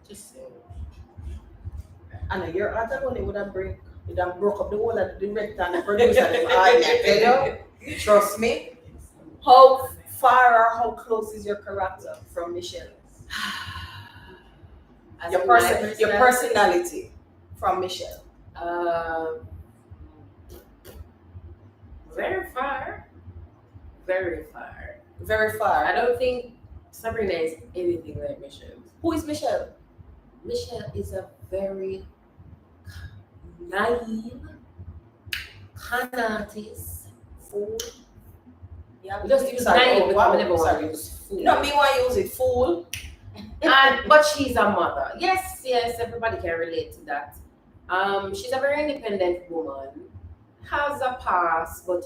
Just saying. I know your other one, it would have broke up the whole of the director and the producer. I tell you, trust me. How far or how close is your character from Michelle? Your personality from Michelle. Very far. Very far. Very far. I don't think Sabrina is anything like Michelle. Who is Michelle? Michelle is a very naive, con artist, fool. Yeah, We just use naive because we never want sorry. to use fool. No, me want to use it fool. But she's a mother. Yes, everybody can relate to that. She's a very independent woman. Has a past, but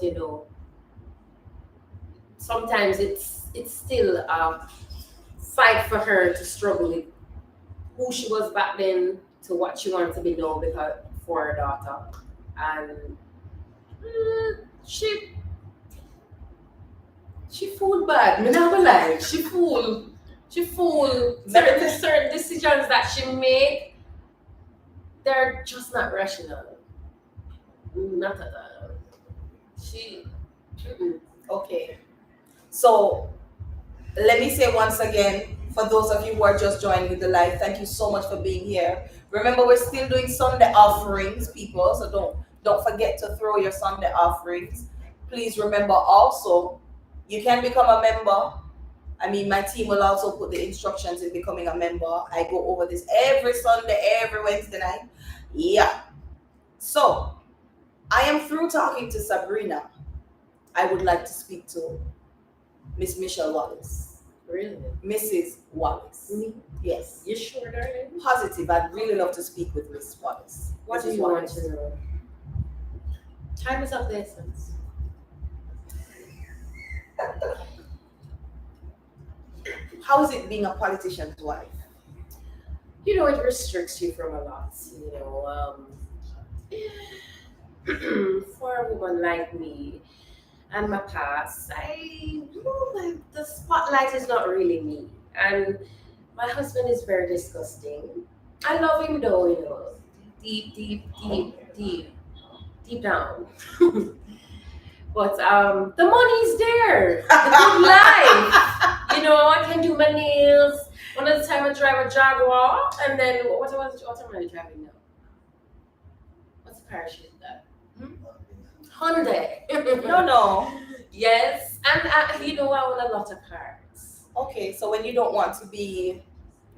sometimes it's still a fight for her to struggle with who she was back then to what she wants to be now for her daughter. And she fooled bad. Me not gonna lie. She fooled. Certain decisions that she made, they're just not rational. Not at all. Okay. So let me say once again, for those of you who are just joining the live, thank you so much for being here. Remember, we're still doing Sunday offerings, people. So don't forget to throw your Sunday offerings. Please remember also, you can become a member. I mean, my team will also put the instructions in becoming a member. I go over this every Sunday, every Wednesday night. Yeah. So I am through talking to Sabrina. I would like to speak to Miss Michelle Wallace. Really? Mrs. Wallace. Me? Yes. You sure, darling? Positive. I'd really love to speak with Miss Wallace. What do Mrs. you want Wallace. to know? Time is of the essence. How is it being a politician's wife? You know, it restricts you from a lot. For a woman like me and my past, the spotlight is not really me. And my husband is very disgusting. I love him though, deep down. But the money's there. The good life. I can do my nails. One of the time I drive a Jaguar, and then what am I driving now? What's the car she's got? Hyundai. No. Yes, and I own a lot of cars. Okay, so when you don't want to be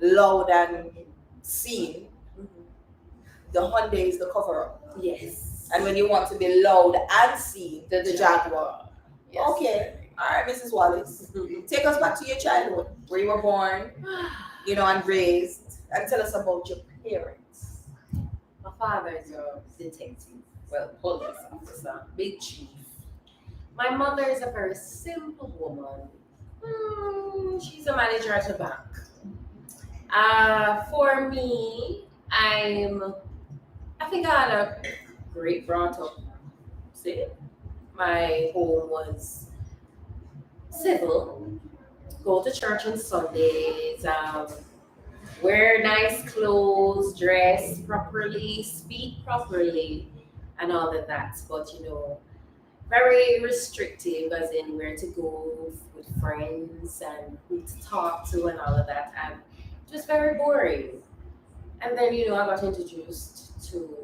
loud and seen, the Hyundai is the cover up. Yes. And when you want to be loud and seen, the Jaguar. Yes. Okay. All right, Mrs. Wallace. Take us back to your childhood, where you were born, and raised, and tell us about your parents. My father is a detective, police officer, big chief. My mother is a very simple woman. She's a manager at a bank. For me, I think I had a great brought up. See, my home was civil. Go to church on Sundays. Wear nice clothes, dress properly, speak properly, and all of that. But very restrictive, as in where to go with friends and who to talk to and all of that. And it was very boring. And then, I got introduced to,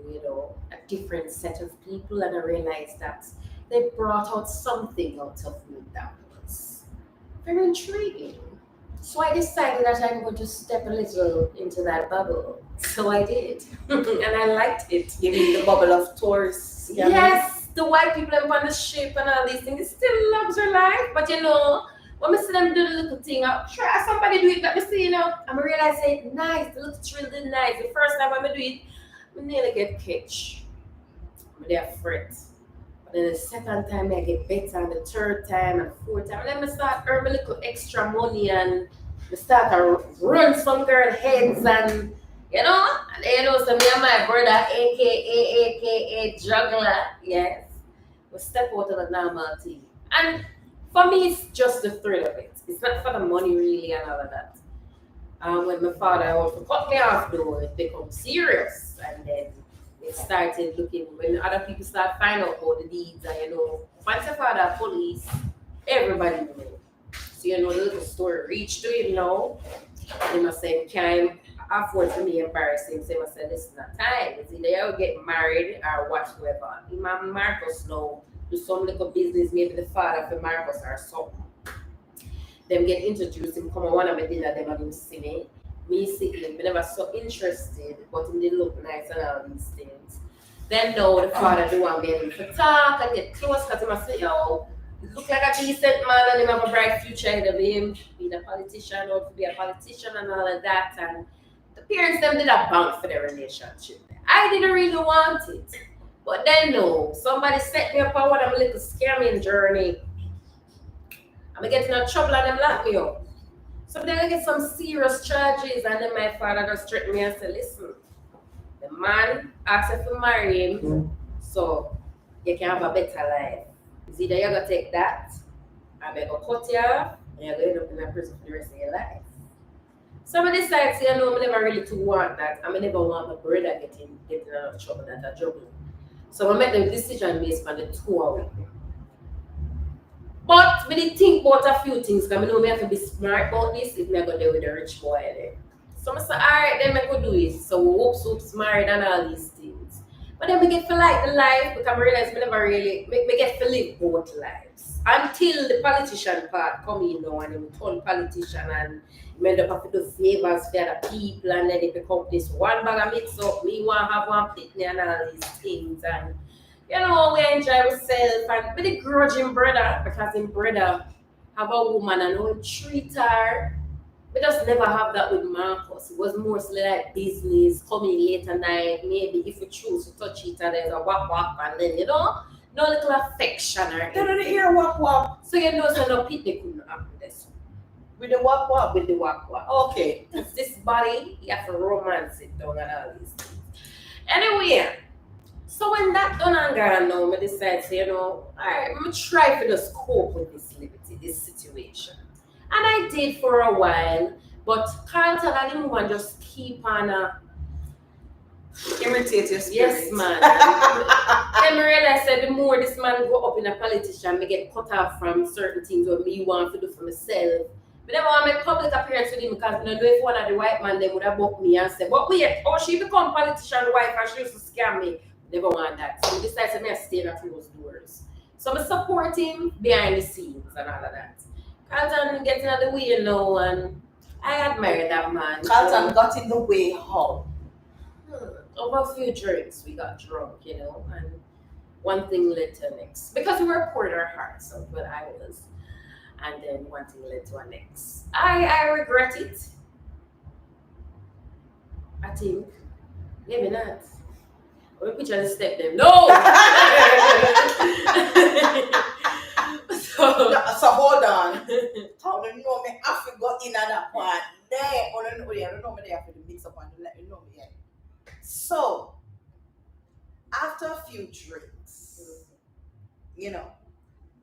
a different set of people, and I realized that they brought out something out of me that was very intriguing. So I decided that I'm going to step a little into that bubble. So I did. And I liked it. You mean the bubble of tourists? Yes, the white people on the ship and all these things. It's still luxury life. But when I see them do the little thing, I try somebody do it that I see, and I realize it's nice, the little thrill nice. The first time when I do it, I nearly get catch. I'm there fret. But then the second time I get better, and the third time and the fourth time. And then I start earning a little extra money, and I start to run some girl heads, and so me and my brother, aka juggler, yes, we step out of the normal thing. And for me, it's just the thrill of it. It's not for the money really and all of that. When my father also cut me off though, it became serious. And then it started looking, when other people start finding out about the deeds, and once your father police, everybody knew. So the little story reached to him now. They must say, can afford to be embarrassing. So they must say, this is not time. It's either you get married or whatsoever. Imam Marcus now do some little business, maybe the father for Marcus or something. Them get introduced, him come on one of my dinner, them and him see me. Me see him, but never so interested, but him did look nice and all these things. Then now the father do want me to talk and get close, because he must say, yo, you look like a decent man and him have a bright future ahead of him, being a politician or to be a politician and all of that. And the parents them did a bank for their relationship. I didn't really want it. But then no, somebody set me up on one of my little scamming journey. I'm getting in trouble and them lock me up. So then I get some serious charges, and then my father just threatened me and said, listen, the man asked if to marry him, so you can have a better life. It's either you're gonna take that, or they're gonna cut you off, and you're gonna end up in a prison for the rest of your life. So I decided to say, no, I never really to want that. I never want my brother getting out of trouble that I juggle. So I made the decision based on the 2 hours. But we did think about a few things, because I know I have to be smart about this if I go there with a rich boy there. So I said, alright, then I could do it. So we whoops, married and all these things. But then we get to like the life, because I realize we never really, we get to live both lives. Until the politician part come in now, and we turn politician, and we end up having to do favors for other people, and then they pick up this one bag of mix up, me want to have one pitney and all these things. And You know, we enjoy ourselves and with the grudging brother because in brother have a woman and how he treat her. We just never have that with Marcus. It was mostly like business, coming late at night, maybe if we choose to touch each other, there's a wap wap and then no little affection or They don't anything. hear wap wap So you know so no pit they couldn't happen this with the wap wap. with the wap wap. Okay. It's this body, you have to romance it down and all these things. Anyway, so when that done and gone now, I decide, say, alright, I'm gonna try to just cope with this liberty, this situation. And I did for a while, but Carlton and the woman just keep on Irritate your spirit. yes man. Then I realize that the more this man go up in a politician, me get cut off from certain things what me want to do for myself. But never want to make public appearance with him because I know if one of the white man them would have booked me and said, but wait, oh she become politician wife and she used to scam me. Never want that. So we decided to stay in closed doors. So I support him behind the scenes and all of that. Carlton getting out of the way now and I admire that man. Carlton got in the way how? Over a few drinks, we got drunk, and one thing led to the next. Because we were poured our hearts out, but I was. And then one thing led to a next. I regret it. I think. Maybe not. We picture the step them. No! So hold on. How do you know me? I forgot in that part. There, I don't know me there for the mix up and let me know me. So after a few drinks,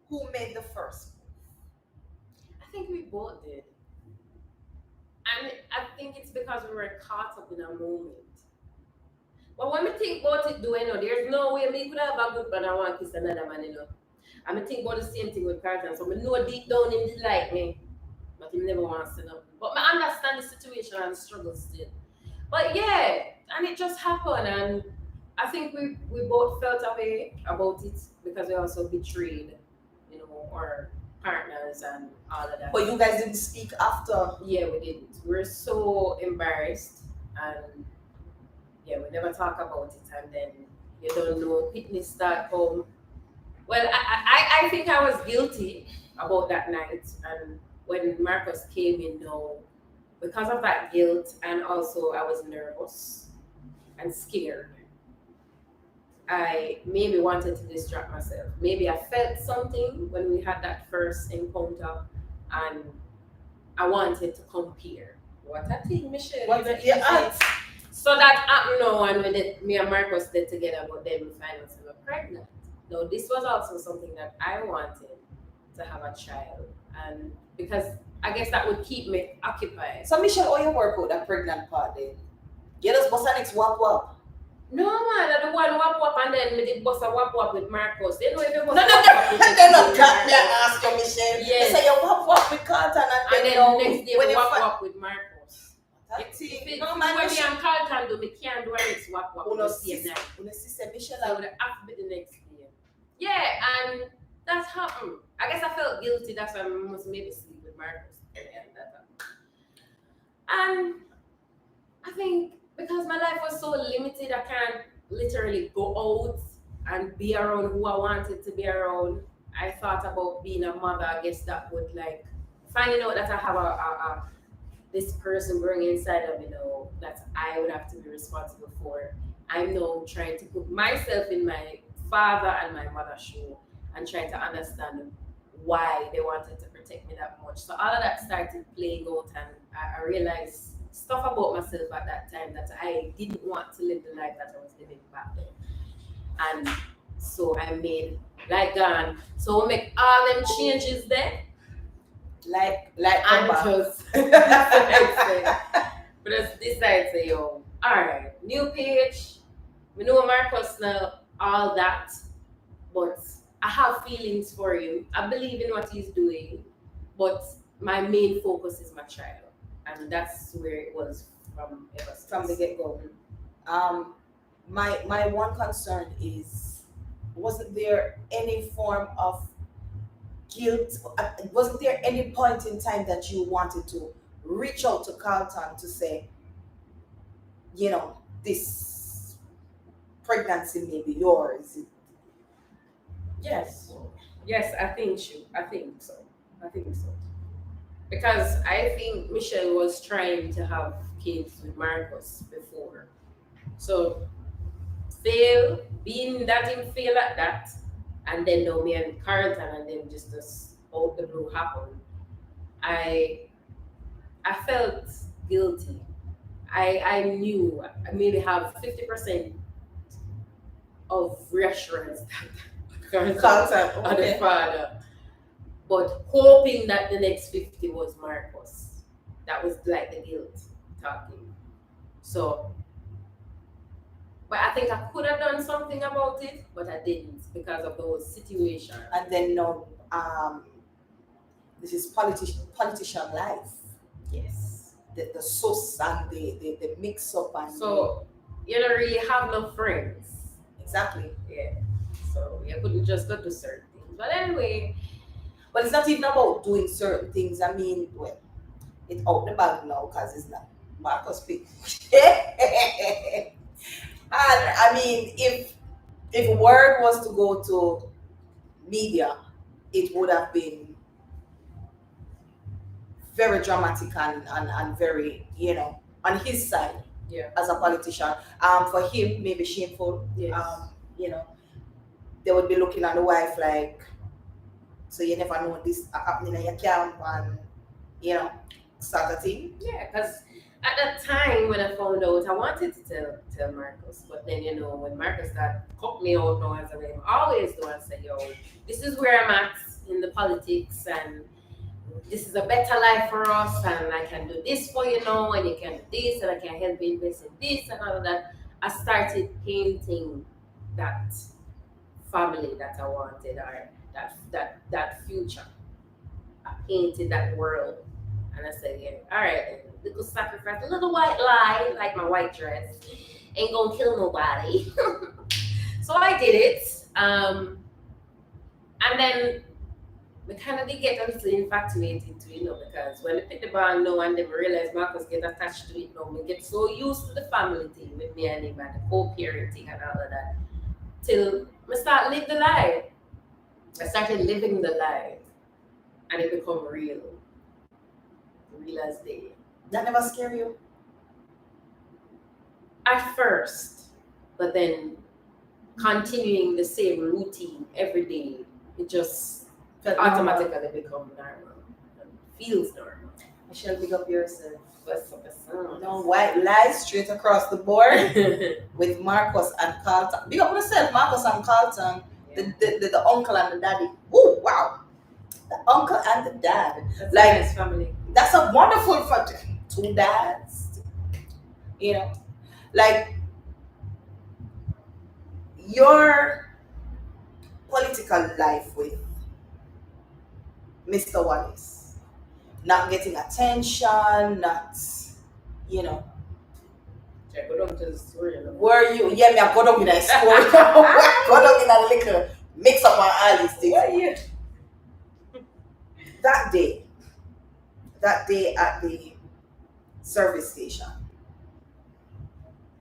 who made the first move? I think we both did. And I think it's because we were caught up in a moment. But when we think about it, there's no way me could have a good man and want to kiss another man, And I think about the same thing with Carlton. So I know deep down him did like me, but he never wants to know. But I understand the situation and the struggle still. But yeah, and it just happened, and I think we both felt a way about it because we also betrayed, our partners and all of that. But you guys didn't speak after. Yeah, we didn't. We were so embarrassed, and yeah, we never talk about it. And then you don't know, fitness start home. Well, I think I was guilty about that night, and when Marcus came in, because of that guilt, and also I was nervous and scared. I maybe wanted to distract myself. Maybe I felt something when we had that first encounter, and I wanted to compare. What a thing, Michelle. So that happened now, and me and Marcus did together, but then we find ourselves pregnant. Now, this was also something that I wanted to have a child, and because I guess that would keep me occupied. So Michelle, how you work out that pregnant part then? You just bust an next wap wap. No man, I the one wap wap and then we did bust a wap wap with Marcos. They know if you bust No, a wap wap with they're not ask you, Michelle. Yes. They say you wap wap with Carlton and then the next day we wap wap with Marcos. No man, when me and Carlton do, me can't do a next wap wap Uno the same night. sister Michelle, So I would have to be the next day. Yeah, and that happened. I guess I felt guilty. That's why I must maybe sleep with Marcos. And I think because my life was so limited, I can't literally go out and be around who I wanted to be around. I thought about being a mother. I guess that would finding out that I have this person growing inside of me that I would have to be responsible for. I'm now trying to put myself in my father and my mother's shoe and trying to understand why they wanted to protect me that much. So all of that started playing out, and I realized stuff about myself at that time that I didn't want to live the life that I was living back then. And so I made so we'll make all them changes there. Like And just but just decide say, alright, new page. We know Marcus now, all that, but I have feelings for him. I believe in what he's doing, but my main focus is my child, and that's where it was from the get-go. My one concern is, wasn't there any form of guilt? Wasn't there any point in time that you wanted to reach out to Carlton to say, this pregnancy may be yours? Yes. Yes, I think so. I think so. I think so. Because I think Michelle was trying to have kids with Marcus before. So fail, being that him fail at that, and then now me and Carlton and then just out the blue happened. I I felt guilty. I knew I maybe have 50% of reassurance that Carlton Carlton, and the okay. father, but hoping that the next 50 was Marcus. That was like the guilt talking. So, but I think I could have done something about it, but I didn't because of those situations. And then no, this is politician life. Yes. The sauce and the mix up and So you don't really have no friends. exactly. Yeah. So you couldn't just go do certain things. But anyway, But it's not even about doing certain things. I mean, well, it's out the bag now because it's not Marcus pick. And I mean, if word was to go to media, it would have been very dramatic and very, on his side yeah. as a politician. For him, maybe shameful. Yes. You know, they would be looking at the wife like, so you never know this happening in your camp and, sort of thing. Yeah, because at that time when I found out, I wanted to tell Marcus, but then when Marcus got cut me out now as a name, I always do and say, yo, this is where I'm at in the politics and this is a better life for us and I can do this for you now and you can do this and I can help you invest in this and all of that. I started painting that family that I wanted or that future. I painted that world. And I said, yeah, all right, little sacrifice, a little white lie, like my white dress, ain't gonna kill nobody. So I did it. And then we kind of did get a little infatuated to because when they pick the ball now and they realize Marcus get attached to it now, we get so used to the family thing with me and him and the co-parenting and all of that. Till we start live the life. I started living the life and it become real. Real as day. That never scare you? At first, but then continuing the same routine every day, it just automatically become normal. It feels normal. Michelle, big up yourself. What's up, son? No white lies straight across the board with Marcus and Carlton. Big up yourself, Marcus and Carlton. Yeah. The uncle and the daddy. Woo, wow. The uncle and the dad. That's Like, a nice family. That's a wonderful fact. 2 dads. Like your political life with Mr. Wallace, not getting attention, not, Yeah, go down to the story. were you? Yeah, me, I got up in a school. Got up in a little mix up on all these things. Well, yeah. That day at the service station,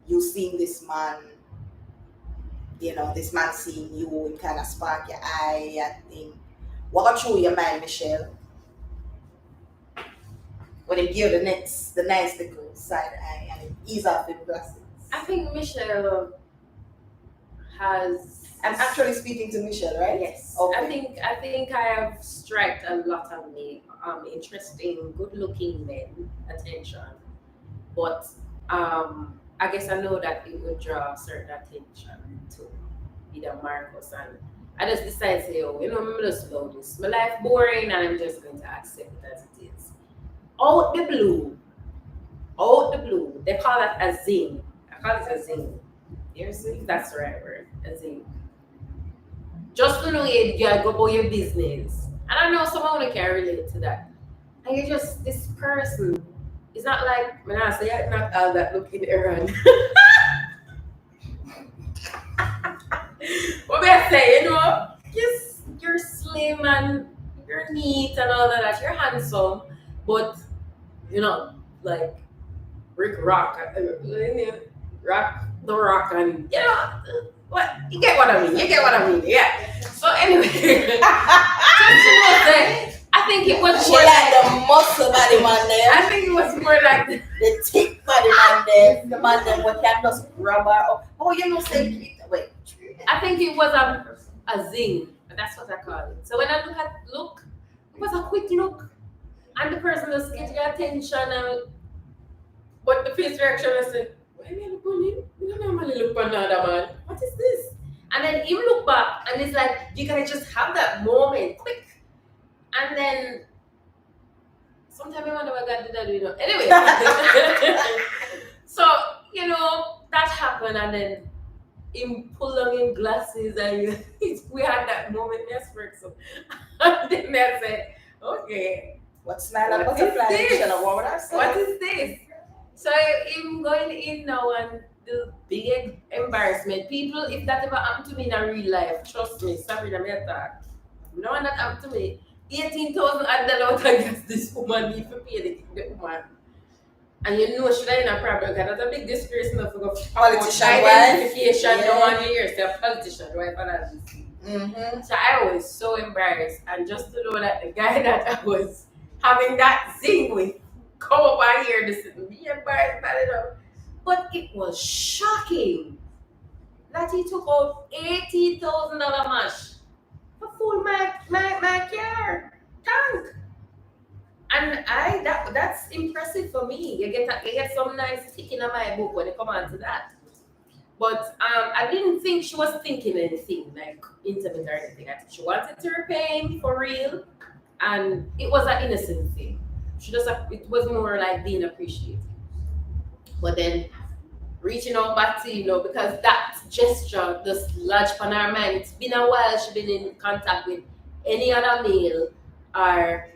you seeing this man, this man seeing you, it kind of spark your eye and think, what got through your mind, Michelle? When it give the nice little side eye and it ease off the glasses. I think Michelle has. I'm actually speaking to Michelle, right? Yes. Okay. I think I have struck a lot of me interesting, good-looking men attention, but I guess I know that it would draw certain attention to either Marcus and I just decided to say, I'm just love this. My life boring and I'm just going to accept it as it is. Out the blue, they call it a zing. I call it a zing. Seriously, that's the right word, a zing. Just to know you gotta go about your business. And I know someone who can relate to that. And you're just this person. It's not like when I say I'm not all that looking around. What may I say, Yes, you're slim and you're neat and all of that. You're handsome, but you're not like Rick Rock, Rock the Rock, and What? You get what I mean? You get what I mean? Yeah. So anyway, just to know that, I think it was She more like like, the muscle body man there. I think it was more like The thick body man there. The man there what can just grab her up. Oh, you know, say, wait. I think it was a zing. That's what I call it. So when I look, it was a quick look, and the person just get your attention. But the face reaction was like, why are you looking at him? You don't normally look at another man. What is this? And then him look back, and it's like you gotta just have that moment, quick. And then sometimes I wonder what God did that, you know. Anyway, so you know that happened, and then him pull on him glasses, and we had that moment in Xpressionz. And then I said, okay, What smile and What is butterfly? this? What would I say? what is this? So him going in now and the big embarrassment. People, if that ever happened to me in a real life, trust me, Sabrina, me attack. No one that happened to me. 18,000 $1 against this woman need to pay the woman. And you know she's in a problem because that's a big disgrace enough for Politician identification. wife. No one here say a politician wife and all this. Mm-hmm. So I was so embarrassed, and just to know that the guy that I was having that zing with come up and hear this and be embarrassed about it all. But it was shocking that he took out $80,000 mash for full my car tank. And that's impressive for me. You get some nice tick in my book when it come on to that. But I didn't think she was thinking anything like intimate or anything. I think she wanted to repay me for real, and it was an innocent thing. It was more like being appreciated. But then reaching out back to because that gesture just lodged on her mind. It's been a while she's been in contact with any other male, or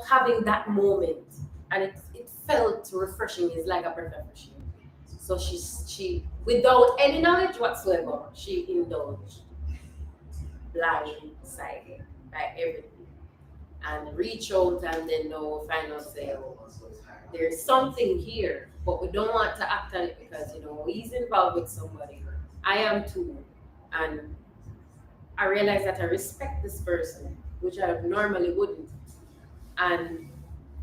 having that moment, and it felt refreshing. It's like a breath of fresh air. So she without any knowledge whatsoever, she indulged blindsided by everything, and reach out and then find out say, there's something here, but we don't want to act on it because he's involved with somebody. I am too, and I realized that I respect this person, which I normally wouldn't, and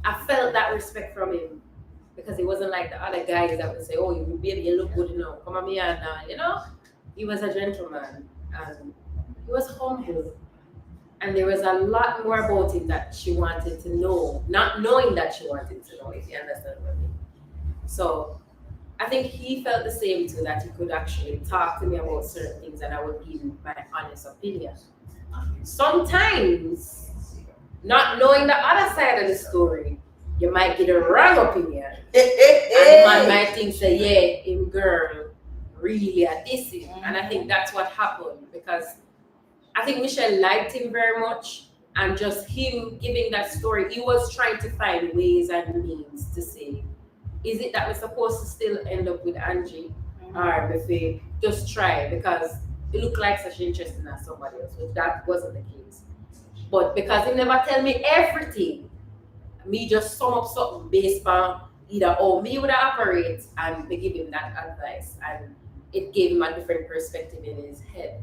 I felt that respect from him because it wasn't like the other guys that would say, "Oh, baby, you look good enough. Come on, me and He was a gentleman, and he was humble, and there was a lot more about him that she wanted to know, not knowing that she wanted to know. If you understand what I mean. So I think he felt the same too, that he could actually talk to me about certain things, and I would give him my honest opinion. Sometimes, not knowing the other side of the story, you might get a wrong opinion. And man might think, say, yeah, him girl really a dissing. And I think that's what happened, because I think Michelle liked him very much, and just him giving that story, he was trying to find ways and means to say, is it that we're supposed to still end up with Angie, or if we just try, because it looked like such interesting as somebody else, which that wasn't the case. But because he never tell me everything, me just sum up something based on either how me would operate, and we give him that advice, and it gave him a different perspective in his head.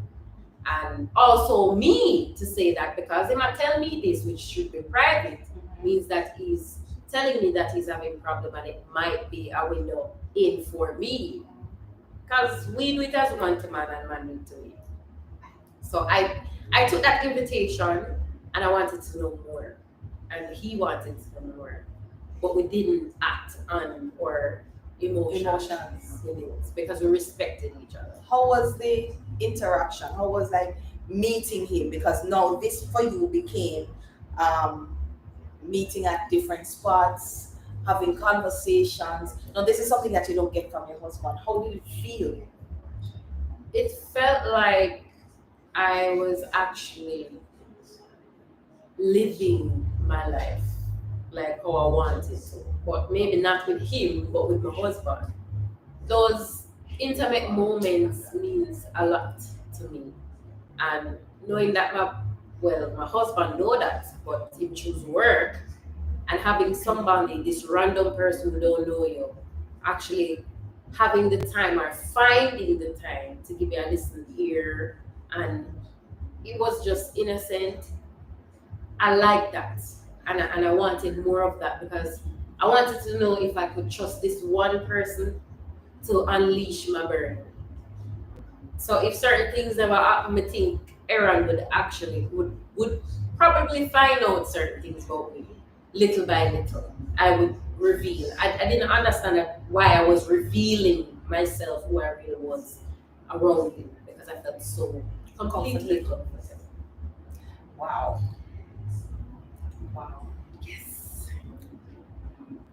And also me to say that, because he might tell me this, which should be private, means that he's telling me that he's having a problem, and it might be a window in for me. Because we do it as man to man, and man need to it. So I took that invitation, and I wanted to know more. And he wanted to know more. But we didn't act on our emotions. We didn't, because we respected each other. How was the interaction? How was like meeting him? Because now this for you became meeting at different spots, having conversations. Now this is something that you don't get from your husband. How did it feel? It felt like I was actually living my life like how I wanted to, but maybe not with him, but with my husband. Those intimate moments means a lot to me, and knowing that my husband know that, but he choose work, and having somebody, this random person who don't know you, actually having the time or finding the time to give me a listen here, and it was just innocent. I like that, and I wanted more of that because I wanted to know if I could trust this one person to unleash my burn. So if certain things never happen, I think Aaron would probably find out certain things about me, little by little. I would reveal. I didn't understand why I was revealing myself who I really was around him because I felt so completely comfortable. Wow. Wow. Yes.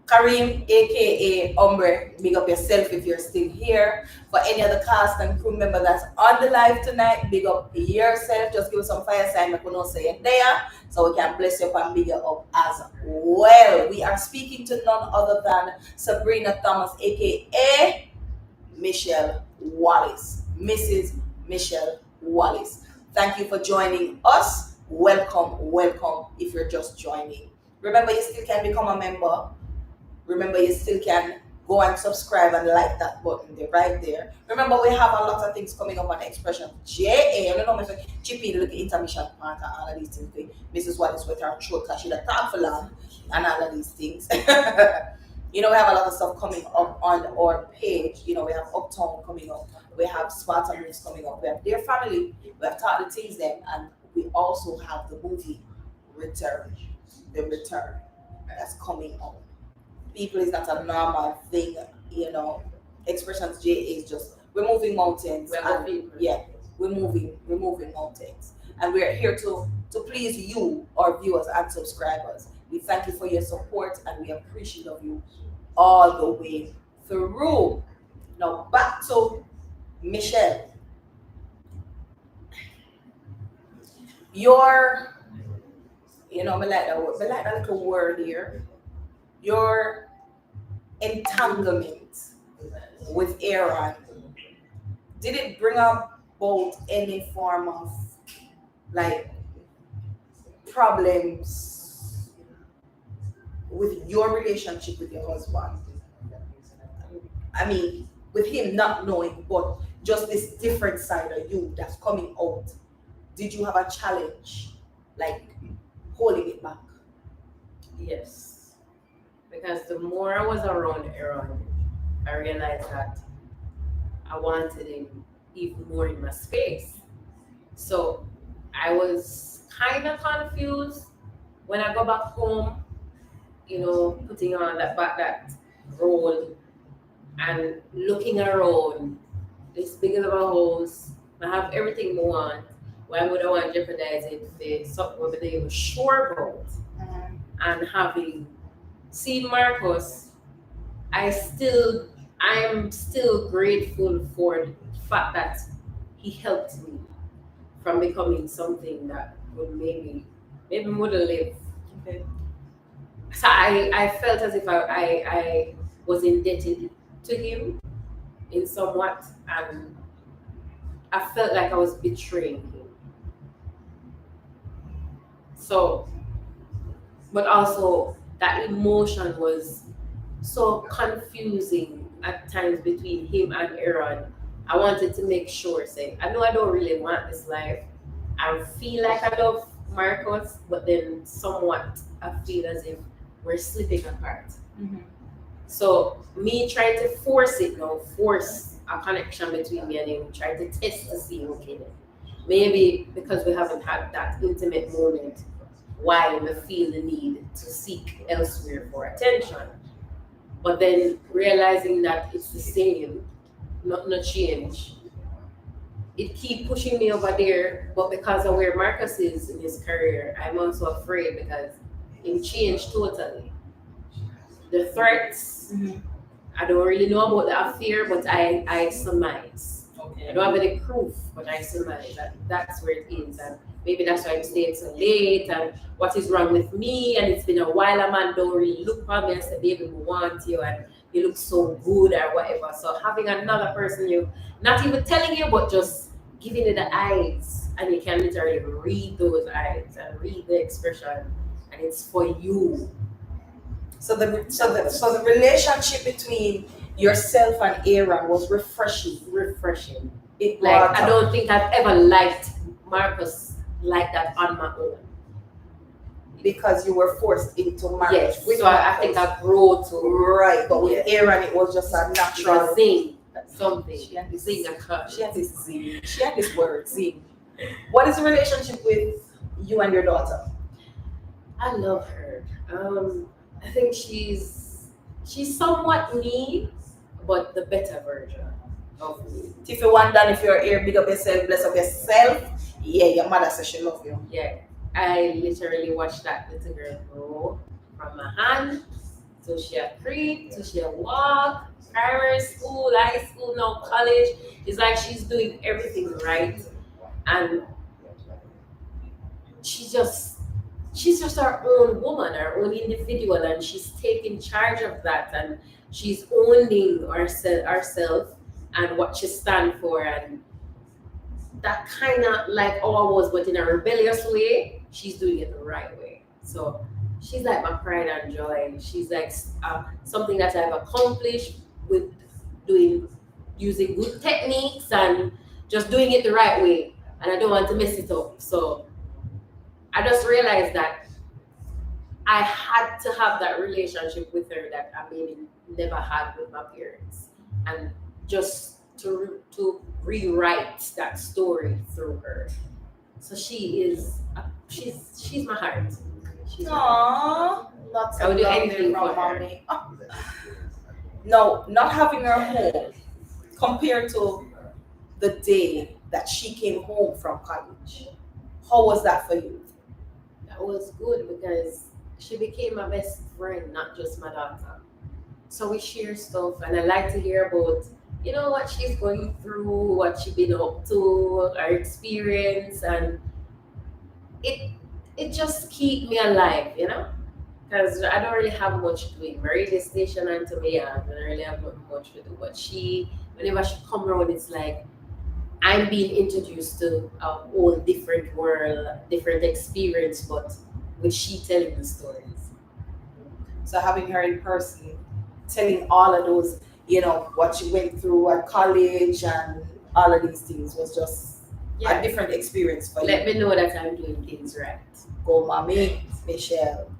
Kareem, aka Ombre, big up yourself if you're still here. For any other cast and crew member that's on the live tonight, big up yourself. Just give us some fire sign, I could not say it there, so we can bless you up and big you up as well. We are speaking to none other than Sabrina Thomas, aka Michelle Wallace, Mrs. Michelle Wallace. Thank you for joining us. Welcome, welcome if you're just joining. Remember, you still can become a member. Remember, you still can go and subscribe and like that button there, right there. Remember, we have a lot of things coming up on Xpressionz. I don't know if Chippy look at intermission part and all of these things. Mrs. Wallace with her throat because she talk for long and all of these things. You know, we have a lot of stuff coming up on our page. You know, we have Uptown coming up. We have Spartan News coming up. We have Dear Family. We have Talk the Things Them. And we also have the movie Return. The Return that's coming up. People is not a normal thing, you know. Xpressionz J is just we're moving mountains. We're moving mountains. And we're here to please you, our viewers and subscribers. We thank you for your support and we appreciate of you all the way through. Now back to Michelle. Your, you know, I like that word. I like that little word here. Your entanglement with Aaron, did it bring up both any form of like problems with your relationship with your husband? I mean, with him not knowing, but just this different side of you that's coming out. Did you have a challenge, like holding it back? Yes, because the more I was around Aaron, I realized that I wanted him even more in my space. So I was kind of confused when I go back home, you know, putting on that role and looking around this big of a house. I have everything I want. Why would I want to jeopardize it for something that they were sure about? And having seen Marcus, I am still grateful for the fact that he helped me from becoming something that would maybe wouldn't live. Okay. So I felt as if I was indebted to him in somewhat, and I felt like I was betraying him. So, but also that emotion was so confusing at times between him and Aaron. I wanted to make sure, say, I know I don't really want this life. I feel like I love Marcus, but then somewhat I feel as if we're slipping apart. Mm-hmm. So me trying to force a connection between me and him, trying to test to see, okay, maybe because we haven't had that intimate moment, why we feel the need to seek elsewhere for attention. But then realizing that it's the same, not change. It keep pushing me over there, but because of where Marcus is in his career, I'm also afraid because he changed totally. The threats, I don't really know about the affair, but I surmise. Okay. I don't have any proof, but I surmise that that's where it is. And maybe that's why I'm staying so late, and what is wrong with me, and it's been a while, a man don't really look for me and say, baby, we want you, and you look so good or whatever. So having another person, you not even telling you, but just giving you the eyes, and you can literally read those eyes and read the expression, and it's for you. So the relationship between yourself and Aaron was refreshing. Refreshing. It Like brought I up- don't think I've ever liked Marcus like that on my own. because you were forced into marriage. Yes, so I think I grew to right, but with Yes. Aaron it was just a natural. zing something. She had this Zing a cut. She had this zing. She had this word zing. What is the relationship with you and your daughter? I love her. I think she's somewhat me, but the better version of me. Tiffy one done if you're here, big up yourself, bless up yourself. Yeah, your mother says she love you. Yeah, I literally watched that little girl grow from my hand to she a creep, to she a walk, primary school, high school, now college. It's like she's doing everything right, and she's just her own woman, her own individual, and she's taking charge of that, and she's owning herself and what she stands for, and that kind of like how I was, but in a rebellious way, she's doing it the right way. So she's like my pride and joy. She's like something that I've accomplished with using good techniques and just doing it the right way, and I don't want to mess it up. So I just realized that I had to have that relationship with her that I maybe never had with my parents, and just to rewrite that story through her. So she's my heart. She's my heart. Aww, lots I of would do love anything there from for her. mommy. No, not having her home compared to the day that she came home from college. How was that for you? That was good because she became my best friend, not just my daughter. So we share stuff, and I like to hear about, what she's going through, what she's been up to, her experience, and it just keep me alive, because I don't really have much doing. Radio station and to me, I don't really have much to do. But whenever she come around, it's like I'm being introduced to a whole different world, different experience, but with she telling the stories. So having her in person, telling all of those, what she went through at college and all of these things was just a different experience for you. Let me know that I'm doing things right. Go, mommy, Michelle.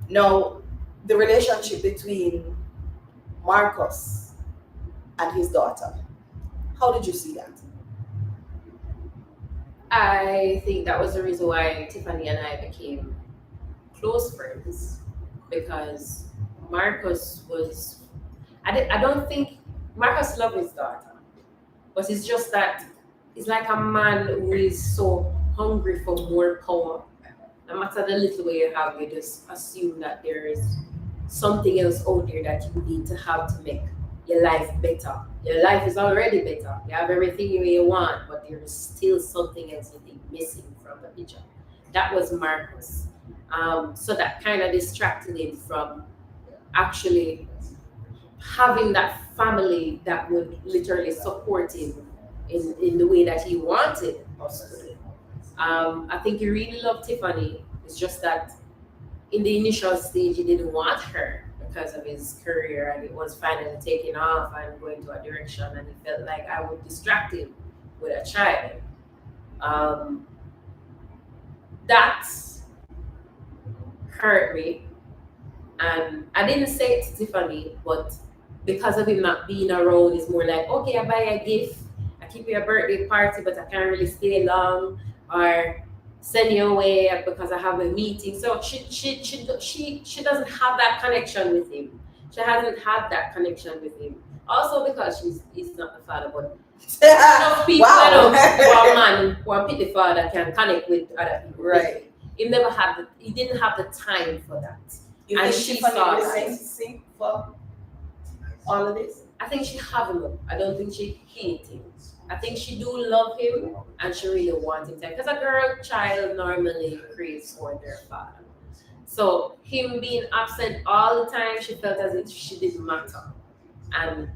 Now, the relationship between Marcus and his daughter, how did you see that? I think that was the reason why Tiffany and I became close friends, because Marcus was, I don't think Marcus loved his daughter, but it's just that he's like a man who is so hungry for more power. No matter the little way you have, you just assume that there is something else out there that you need to have to make your life better. Your life is already better. You have everything you want, but there's still something else you think missing from the picture. That was Marcus. So that kind of distracted him from actually having that family that would literally support him in the way that he wanted us to. I think he really loved Tiffany. It's just that in the initial stage, he didn't want her because of his career, and it was finally taking off and going to a direction, and he felt like I would distract him with a child. That hurt me, and I didn't say it to Tiffany, but because of him not being around, it's more like, okay, I buy a gift, I keep you a birthday party, but I can't really stay long, or send you away because I have a meeting. So she doesn't have that connection with him. She hasn't had that connection with him. Also because he's not the father, but enough people one man, one pick the father can connect with other people. Right. He didn't have the time for that. You And think she Tiffany saw is that. sentencing for all of this? I think she have him. I don't think she hate him. I think she do love him, and she really wants him. Because a girl child normally craves for their father. So him being absent all the time, she felt as if she didn't matter, and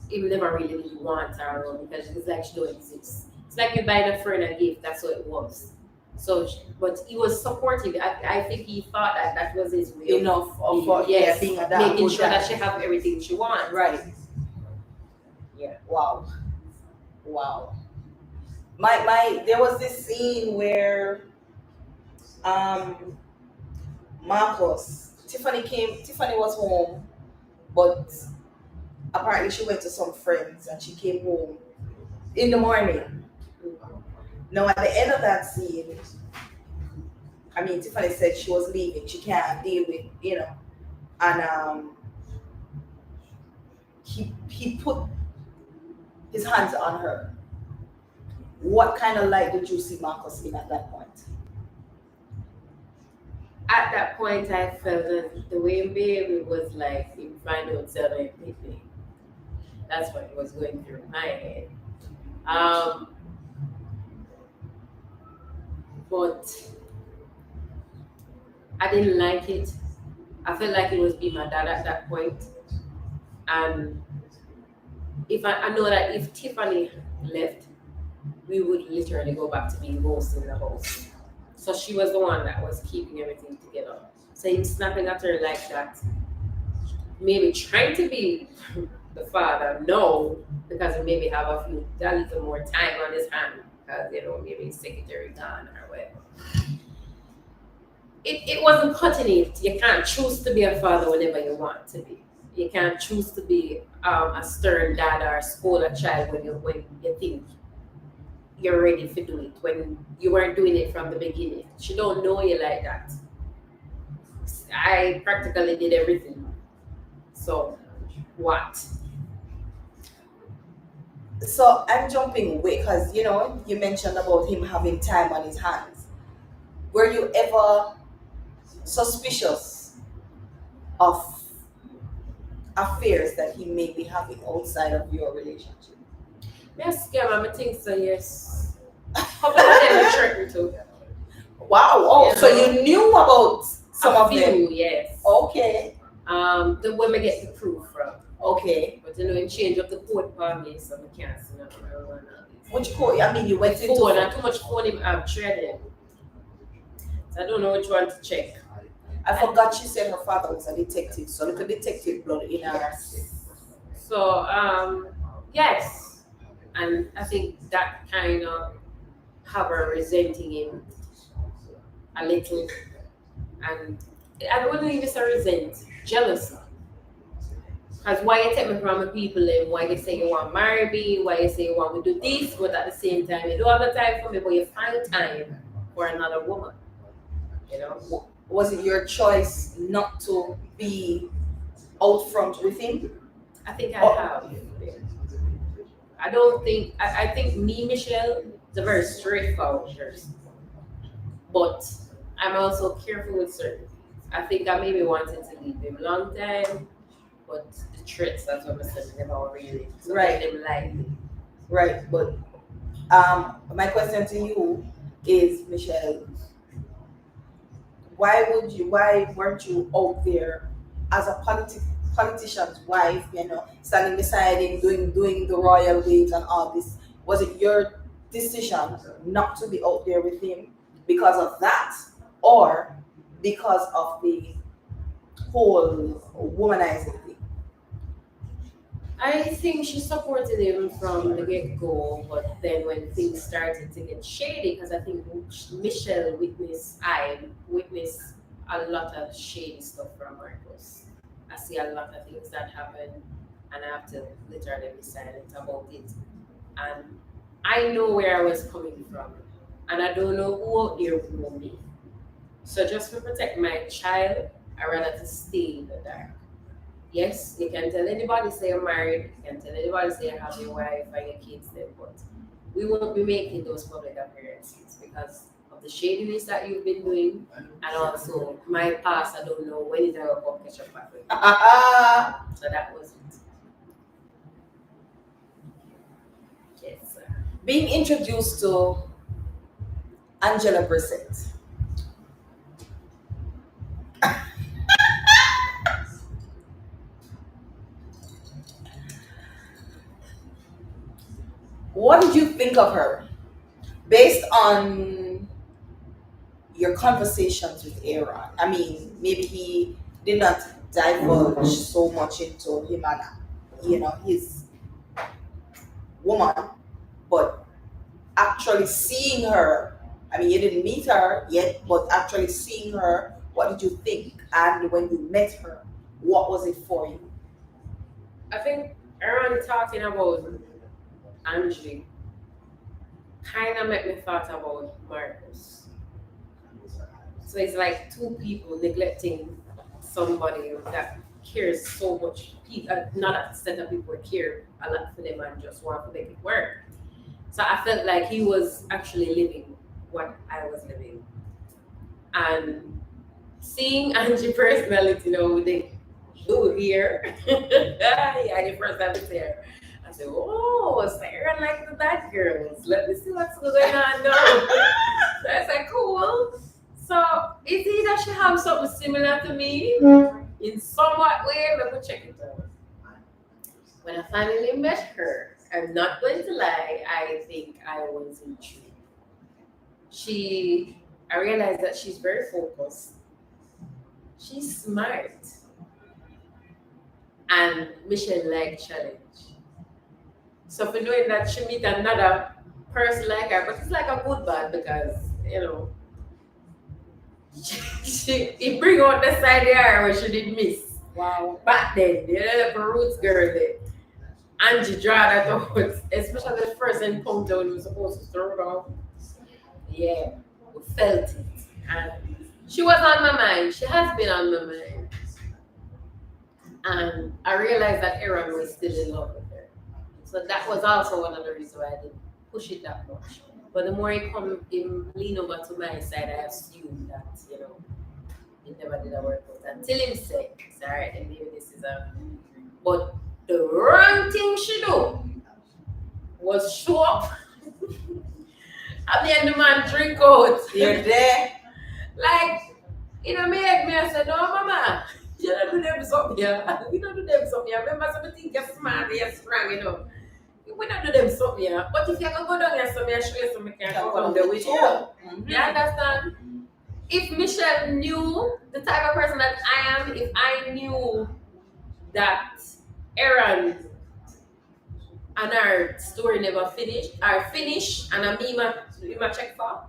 he never really did want her around because it's like she don't exist. It's like you buy a friend a gift. That's what it was. So, but he was supportive. I think he thought that was his way Enough of being being a damn making good sure that dad. she have everything she wants. Right. Yeah. Wow. Wow. There was this scene where um Tiffany was home, but apparently she went to some friends and she came home in the morning. Now at the end of that scene, I mean Tiffany said she was leaving. She can't deal with, and he put his hands on her. What kind of light did you see Marcus in at that point? At that point, I felt that the way baby was like, you find out everything. That's what was going through my head. Um, but I didn't like it. I felt like it was be my dad at that point. And if I know that if Tiffany left, we would literally go back to being ghosts in the house. So she was the one that was keeping everything together. So him snapping at her like that, maybe trying to be the father, no, because he maybe have a little more time on his hand because maybe his secretary gone or whatever. It wasn't cutting it. You can't choose to be a father whenever you want to be. You can't choose to be a stern dad or scold a child when you think you're ready to do it, when you weren't doing it from the beginning. She don't know you like that. I practically did everything. So what? So I'm jumping away because you mentioned about him having time on his hands. Were you ever suspicious of affairs that he may be having outside of your relationship? Yes, yeah, I think so, yes. Couple of them you tricked me too. Wow. Oh, so you knew about some A of them. few, yes. Okay. The women get the proof from. Okay. But it change up the code for me, so I can't see nothing around Which code? I mean, you went into phone, and too much phone I've traded. So I don't know which one to check. I forgot she said her father was a detective, so little detective blood in her. So, yes. And I think that kind of have her resenting him a little. And I wouldn't even say resent, jealousy. Because why you take me from the people and why you say you want to marry me, why you say you want to do this, but at the same time you don't have the time for me, but you find time for another woman. Was it your choice not to be out front with him? I think I have. I don't think I think me, Michelle, is a very straightforward person. But I'm also careful with certain things. I think I maybe wanted to leave him a long time, but the traits, that's what I said, never really. So Right. them like me. Right, but my question to you is, Michelle, why weren't you out there as a politician's wife, standing beside him, doing the royal waves and all this? Was it your decision not to be out there with him because of that, or because of the whole womanizing thing? I think she supported him from the get go, but then when things started to get shady, because I think Michelle I witnessed a lot of shady stuff from Marcos. I see a lot of things that happen, and I have to literally be silent about it. And I know where I was coming from, and I don't know who out there would know me. So just to protect my child, I rather to stay in the dark. Yes, you can tell anybody say you're married, you can tell anybody say you have your wife and your kids there, but we won't be making those public appearances because of the shadiness that you've been doing, and also my past. I don't know when it ever will catch up back with me. So that was it. Yes, sir. Being introduced to Angela Brissett. What did you think of her based on your conversations with Aaron? I mean, maybe he did not divulge so much into him and his woman, but actually seeing her, I mean, you didn't meet her yet, but actually seeing her, what did you think? And when you met her, what was it for you? I think Aaron talking about Angie kind of made me thought about Marcus. So it's like two people neglecting somebody that cares so much. Not a set of people care a lot for them and just want to make it work. So I felt like he was actually living what I was living. And seeing Angie personality, with the blue here, yeah, the first time it's here. I said, oh, Sarah like the bad girls. Let me see what's going on now. So I said, cool. So is it that she have something similar to me in somewhat way? Let me check it out. When I finally met her, I'm not going to lie, I think I was intrigued. I realized that she's very focused. She's smart. And Michelle like challenge. So for knowing that she meet another person like her, but it's like a good bad because, it bring out the side of her where she did miss. Wow. Back then, the roots girl there. Angie draw that out, especially the first encounter when we were supposed to throw it off. Yeah, we felt it. And she was on my mind. She has been on my mind. And I realized that Aaron was still in love with her. So that was also one of the reasons why I didn't push it that much. But the more he leaned over to my side, I assumed that, it never did work out. Until him said, alright, then maybe this is a... But the wrong thing she do was show up at the end of the man drink out. You're there. Like, me I said, no, mama, you don't do them something here. We don't do them something here. Remember, something you're smart, you're strong, We don't do them something here. But if you can go down here, so I show you something can come there with you. Mm-hmm. You understand? If Michelle knew the type of person that I am, if I knew that Aaron and our story never finished, and I mean my check for,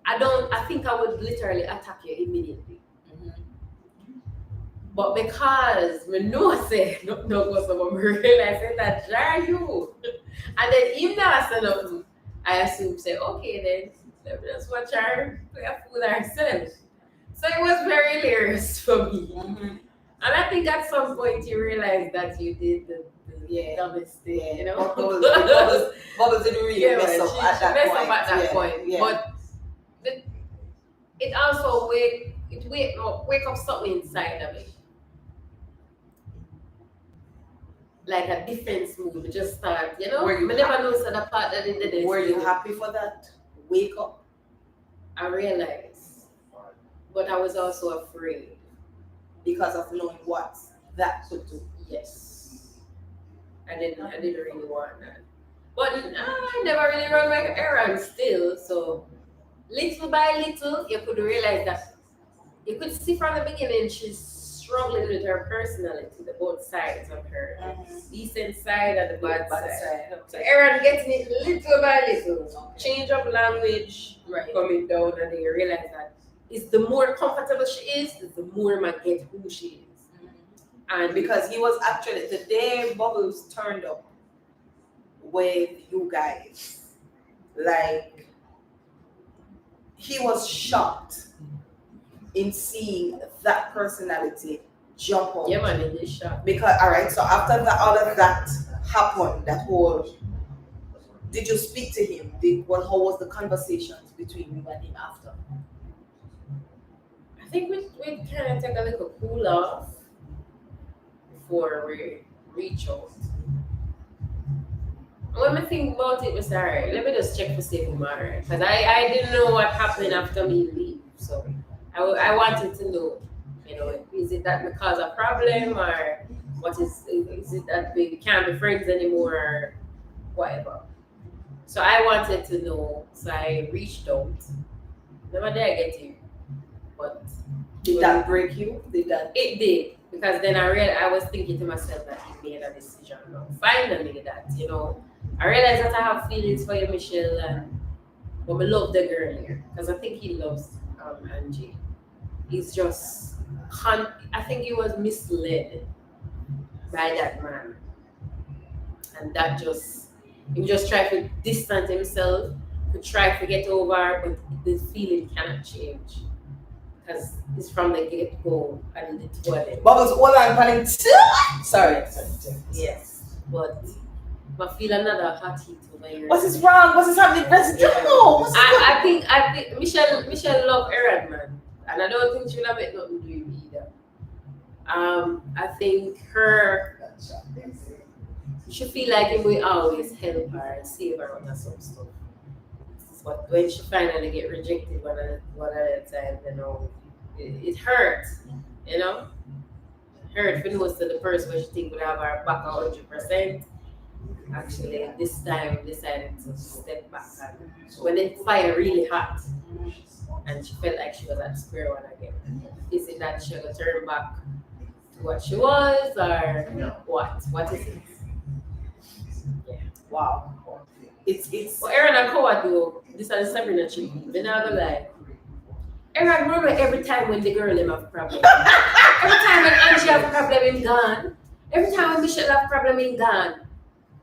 I think I would literally attack you immediately. Mm-hmm. But because me know I say no go someone realize that jar you. And then even though I said nothing, I assume say, okay then, let me just watch her play a fool ourselves. So it was very hilarious for me. Mm-hmm. And I think at some point you realize that you did the dumbest thing, Bubbles didn't really mess up at that point. Yeah. But it also wake up something inside of me. Like a defense move, just start, Were I never noticed that part that it did. Were you happy for that wake up? I realized, but I was also afraid. Because of knowing what that could do. Yes. I didn't really want that. But I never really run my errands still, so little by little you could realize that you could see from the beginning she's struggling with her personality, the both sides of her. Decent side and the bad side. So Aaron getting it little by little. Change of language, coming down, and then you realize that is the more comfortable she is the more I get who she is. And because he was actually, the day Bubbles turned up with you guys, like, he was shocked in seeing that personality jump out. Yeah, man, it is shocked. Because, alright, so after all of that happened, that whole, did you speak to him? How was the conversations between you and him after? I think we kind of take a little cool off before we reach out. When I think about it, Mr. Alright, let me just check to see if I'm alright. Because I didn't know what happened after me leave. So I wanted to know, is it that we cause a problem or what is it that we can't be friends anymore or whatever. So I wanted to know, so I reached out. Never did I get you. But did that break you? It did, because then I was thinking to myself that he made a decision. Finally, that I realize that I have feelings for you, Michelle, and but I love the girl here because I think he loves Angie. He's just I think he was misled by that man, and that just he just tried to distance himself to try to get over, but the feeling cannot change because it's from the get go and the toilet. Bubbles, all I'm planning to. Sorry. Yes, but I feel another hot heat over here. What is wrong? What is happening? No. I think Michelle love Aaron, man, and I don't think she'll have it nothing to do with me either. I think she feel like he will always help her and save her on some stuff. But when she finally get rejected one at a time, you know, it hurts, you know. It hurts when it was to the person where she think would have her back 100%. Actually, this time decided to step back. And when the fire really hot, and she felt like she was at square one again. Is it that she will turn back to what she was, or what? What is it? Yeah. Wow. It's. Well, Aaron and Koa do this is Sabrina chick. They're not gonna lie. Aaron remember every time when the girl them have problem. Every time when Angie have problem, him gone. Every time when Michelle have problem, him gone.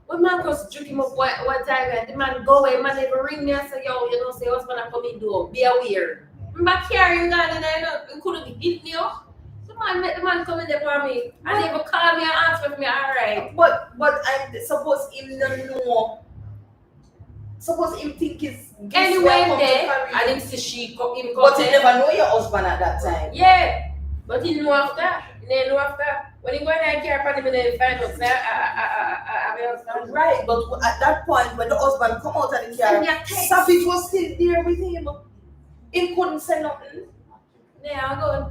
When Marcus juke him up one time and the man go away, man never ring me and say, yo, you know, say husband come in door, be aware. I'm back here, you gone and I know you couldn't hit me up. The man met the man come in there for me. And they even call me and ask for me, alright. But I suppose him don't know. Suppose him think it's anyway there and him see she come him come. But he never know your husband at that time. Yeah. But he know after. He didn't know after. When he go in and care for him and then find out say I mean husband. Right, but at that point when the husband come out of the car, Savage was still there with him. He couldn't say nothing. Yeah, I'm going.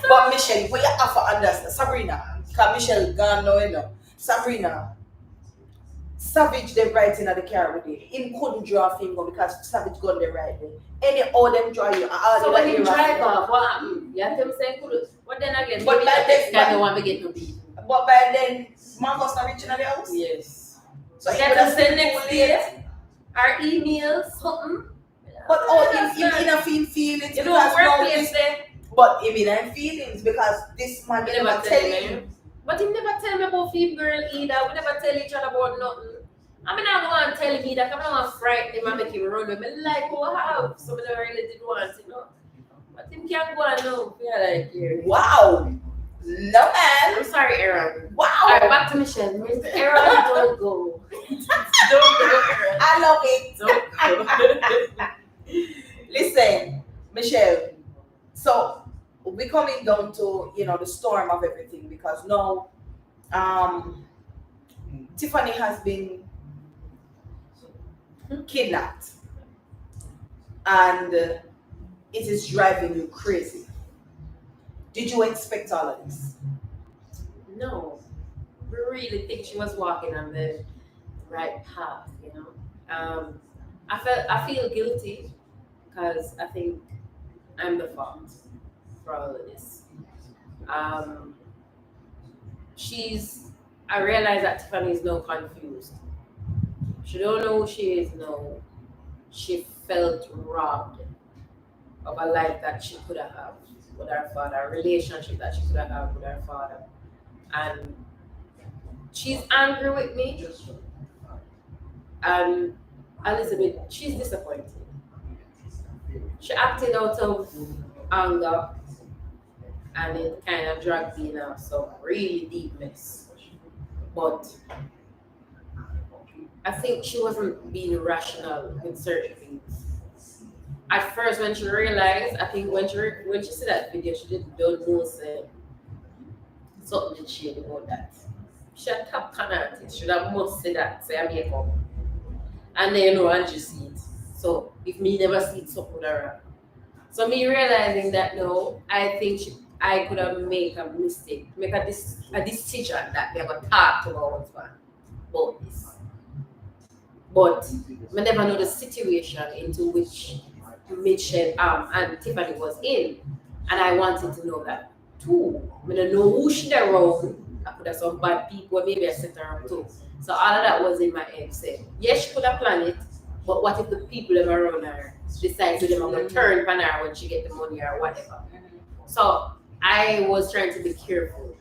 But Michelle, what you have to understand, Sabrina, because Michelle gone now, you know. Sabrina, Savage they right in the car with him. He couldn't draw a finger because Savage gone there right there. Any all them draw you. So when he drive off, what happened? You have to say could. But then again, but by then, guy don't want to get no beat. But by then, Marcus not reaching at the house. Yes. So he then would have the sent next day, our emails, something. But in a feelings. You know, workplace there. But he in feelings because this man never tell him. But he never tell me about female girl either. We never tell each other about nothing. I mean, I don't want to tell him either. I don't want to frighten him and make him run with me. Like, oh, how? Some of them really did want, you know. But him can't go and know. Yeah, like, here. Wow. No, man. I'm sorry, Aaron. Wow. All right, back to Michelle. Aaron, don't go. Don't go, Aaron. I love it. Don't go. Listen, Michelle. So, we're coming down to, you know, the storm of everything because now Tiffany has been kidnapped and it is driving you crazy. Did you expect all of this? No. We really think she was walking on the right path, you know. I feel guilty because I think I'm the fault for all of this. I realize that Tiffany is now confused. She don't know who she is now. She felt robbed of a life that she could have had with her father, a relationship that she could have had with her father. And she's angry with me. And Elizabeth, she's disappointed. She acted out of anger and it kind of dragged me into some really deep mess. But I think she wasn't being rational with certain things. At first, when she realized, I think when she said that video, she don't know say something shady about that. She had top can't it. She have must say that, say I make up. And then you know, and just see it. So if me never see it, something around. So me realizing that no, I think I could have made a mistake, make a decision that we have a talk to our husband about this. But I never know the situation into which Michelle and Tiffany was in. And I wanted to know that too. I don't know who she around I could have some bad people, maybe I set her up too. So all of that was in my head. Said, yes, she could have planned it, but what if the people around her decide to them are going to turn on her when she get the money or whatever? So I was trying to be careful.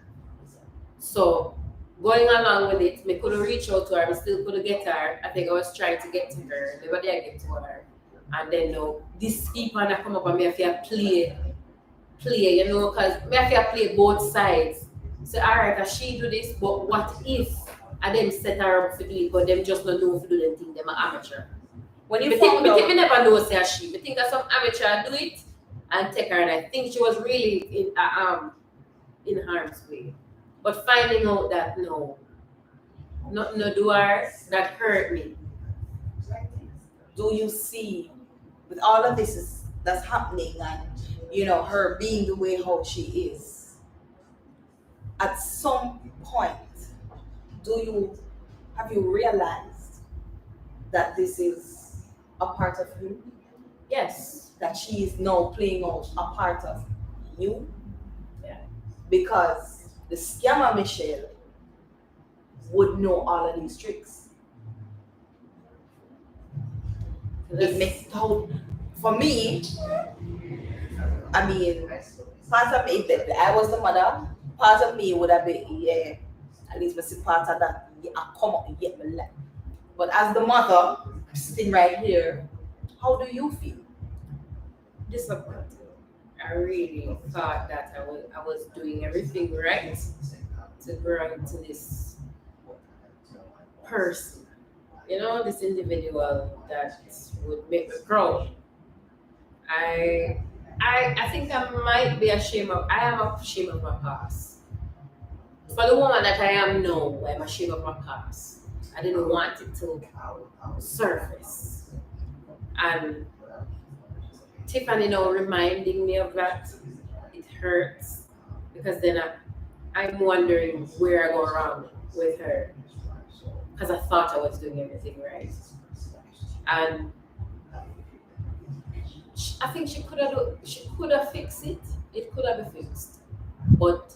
So going along with it, me couldn't reach out to her, me still couldn't get her. I think I was trying to get to her, never did I get to her. And then no, this people that come up and me have to play, you know, because me have to play both sides. So alright, she do this, but what if I them set her up for do it, but them just not know if do them thing, them are amateur. When you Me found out, me never know say she. Me think that some amateur do it and take her, and I think she was really in harm's way. But finding out that no do her, that hurt me. do you see with all of that's happening and you know her being the way how she is? At some point, have you realized that this is a part of you? Yes. That she is now playing out a part of you? Yeah. Because the scammer Michelle would know all of these tricks. It makes for me, I mean, part of me, if I was the mother, part of me would have been, yeah, at least I see part of that, yeah, I come up and get my life. But as the mother, sitting right here, how do you feel? Disappointed. I really thought that I was doing everything right to grow into this person, you know, this individual that would make me proud. I think I might be ashamed of. I am ashamed of my past. For the woman that I am now, I'm ashamed of my past. I didn't want it to surface, and Tiffany now reminding me of that, it hurts because then I'm wondering where I go wrong with her because I thought I was doing everything right. And I think she could have fixed it. It could have been fixed. But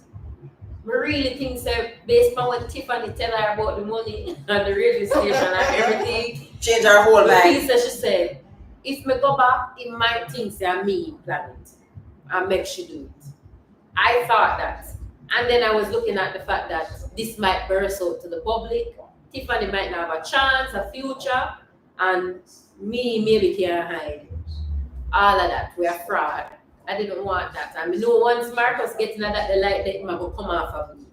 I really think so based on what Tiffany tell her about the money and the radio station and everything. Change our whole The life. things that she said, if me go back, it might think say me plan it and make she do it. I thought that. And then I was looking at the fact that this might burst out to the public. Tiffany might not have a chance, a future, and me maybe can't hide. All of that, we are fraud. I didn't want that. And I know once Marcus getting at that, the light that might go come off of me.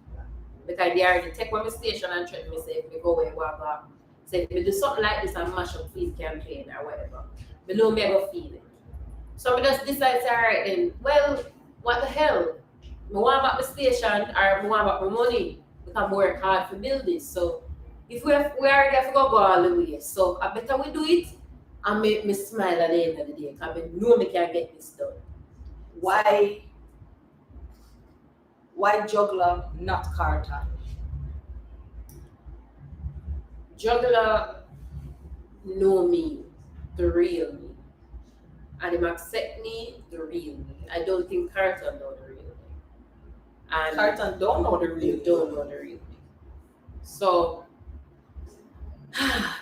Because they already take one station and threaten me, say, if me go away, blah. Say, if me do something like this and mash up please campaign or whatever. Me know me go feel it. So I just decide, all right then, well, what the hell? I want back my station or I want back my money because I work hard to build this. So if we already have to go all the way. So I better we do it and make me smile at the end of the day because I know me can get this done. Why juggler, not Carter? Juggler know me, the real me. And him accept me, the real me. I don't think Carter know the real me. And Carter don't know the you real. don't know the real me. So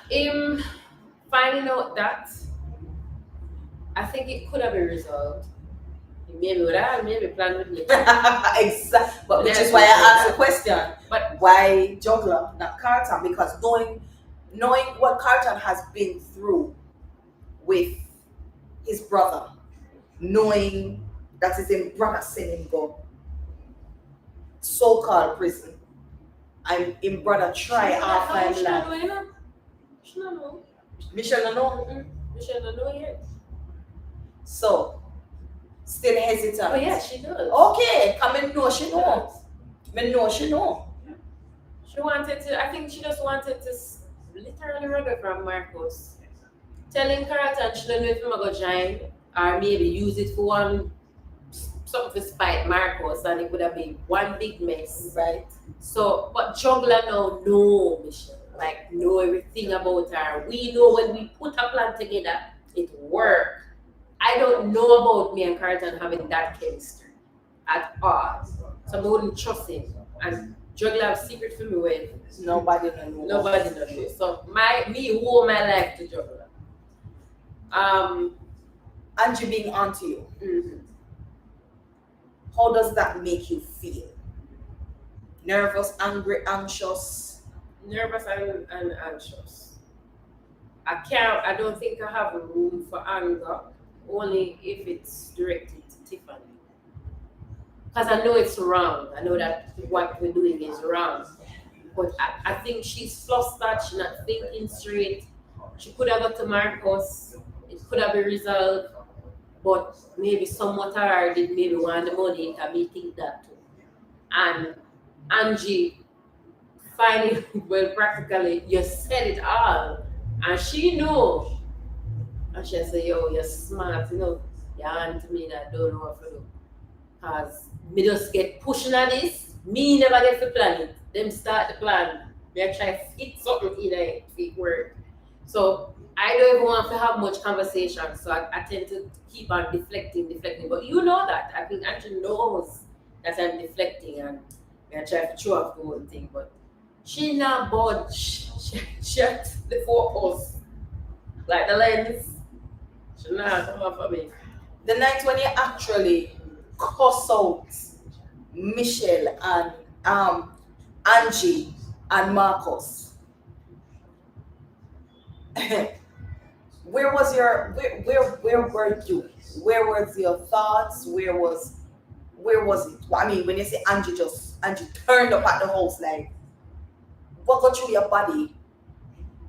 him finding out that, I think it could have been resolved. Maybe with that, maybe plan with me. Exactly. But which That's is why I asked what- the question. But Why juggler, not Carter? Because knowing what Carter has been through with his brother, knowing that his brother sent him go so-called prison, and him brother try half She life. don't know, you know? She don't know. Michelle don't know. She don't know yet. So still hesitant. Oh yeah, she does. Okay, come and know she know. Me know she know. She wanted to, I think she just wanted to literally run away from Marcos. Telling Carter she don't know if I'm going to join or maybe use it for something to spite Marcos and it would have been one big mess. Right. So, but Juggler now know Michelle, like know everything about her. We know when we put a plan together, it worked. I don't know about me and Carlton having that chemistry at all. So I wouldn't trust him. And Juggler have secret for me when Nobody knows. nobody knows. So me owe my life to juggler. Angie being onto you, Mm-hmm. how does that make you feel? Nervous, angry, anxious? Nervous and anxious. I don't think I have room for anger, only if it's directed to Tiffany. Because I know it's wrong. I know that what we're doing is wrong. But I think she's flustered, she's not thinking straight. She could have got to Marcus, it could have been resolved, but maybe somewhat hard did maybe want the money, and me think that too. And Angie, finally, well, practically, you said it all. And she knew. And she said, yo, you're smart, you're on to me that I don't know what to do. Because me just get pushing at this, me never get to plan it. Them start the plan. Me I try to fit something in it, it work. So I don't even want to have much conversation. So I tend to keep on deflecting. But you know that. I think Angie knows that I'm deflecting and I try to throw off the whole thing. But she not budge. She has the focus. Like the lens. She not come up for me. The night when you actually cuss out Michelle and Angie and Marcus, where was your where were you? Where was your thoughts? Where was it? I mean, when you say Angie turned up at the house, like what got through your body?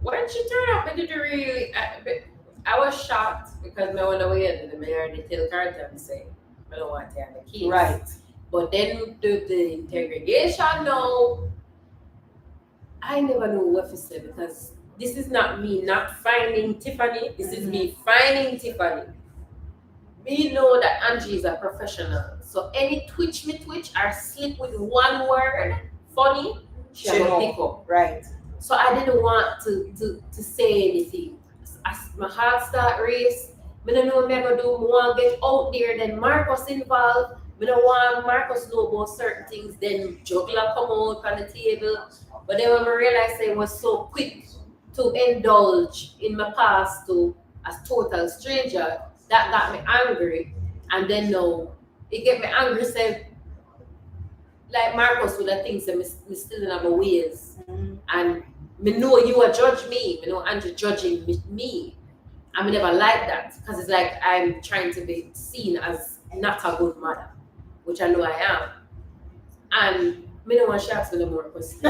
When she turned up, I didn't really. I was shocked because I went away and the mayor did tell Carter and say, I don't want to have the kids. Right. But then the interrogation, no, I never know what to say because this is not me not finding Tiffany. This is me finding Tiffany. We know that Angie is a professional. So any twitch or slip with one word, funny, she will pick up. Right. So I didn't want to say anything. As my heart start race, I don't know what I'm gonna do. I want to get out there. Then Marcus involved. I don't want Marcus know about certain things. Then juggler come out on the table. But then when I realized I was so quick to indulge in my past to a total stranger, that got me angry. And then now it get me angry. Say like Marcus with the things that me still in my ways. And me know you are judge me. Me know Andrew judging me. I never like that because it's like I'm trying to be seen as not a good mother, which I know I am. And me don't want to ask me no more questions. So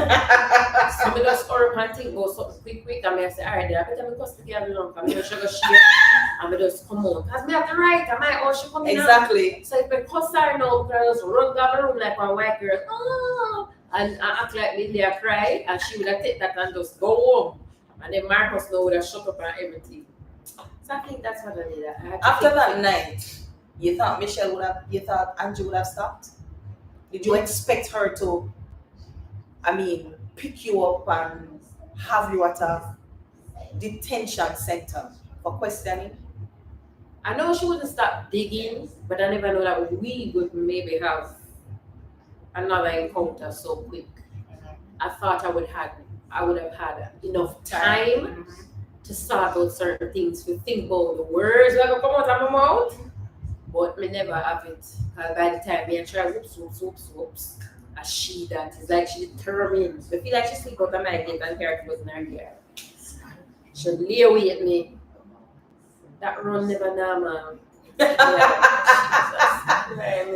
me just hurry up and think about something quick. And I say, all right, I better me cuss the girl along because I should go share. And I just come on. Because I have the right. I might also come in. Exactly. So if I cuss her now, because I just run down the room like a white girl. Oh, and I act like me there cry, and she would have take that and just go home. And then Marcus would have shut up and everything. So I think that's what I did. After that night, you thought Angie would have stopped? Did you expect her to, pick you up and have you at a detention center for questioning? I know she wouldn't stop digging, but I never know that we would maybe have another encounter so quick. I thought I would have had enough time to sort out certain things, to think about the words that will come out of my mouth, but me never have it. Because by the time me I try whoops, a she that is like she determined. I feel like she sleep out of my gate and character was in her ear. She lay away at me. That run never know, man.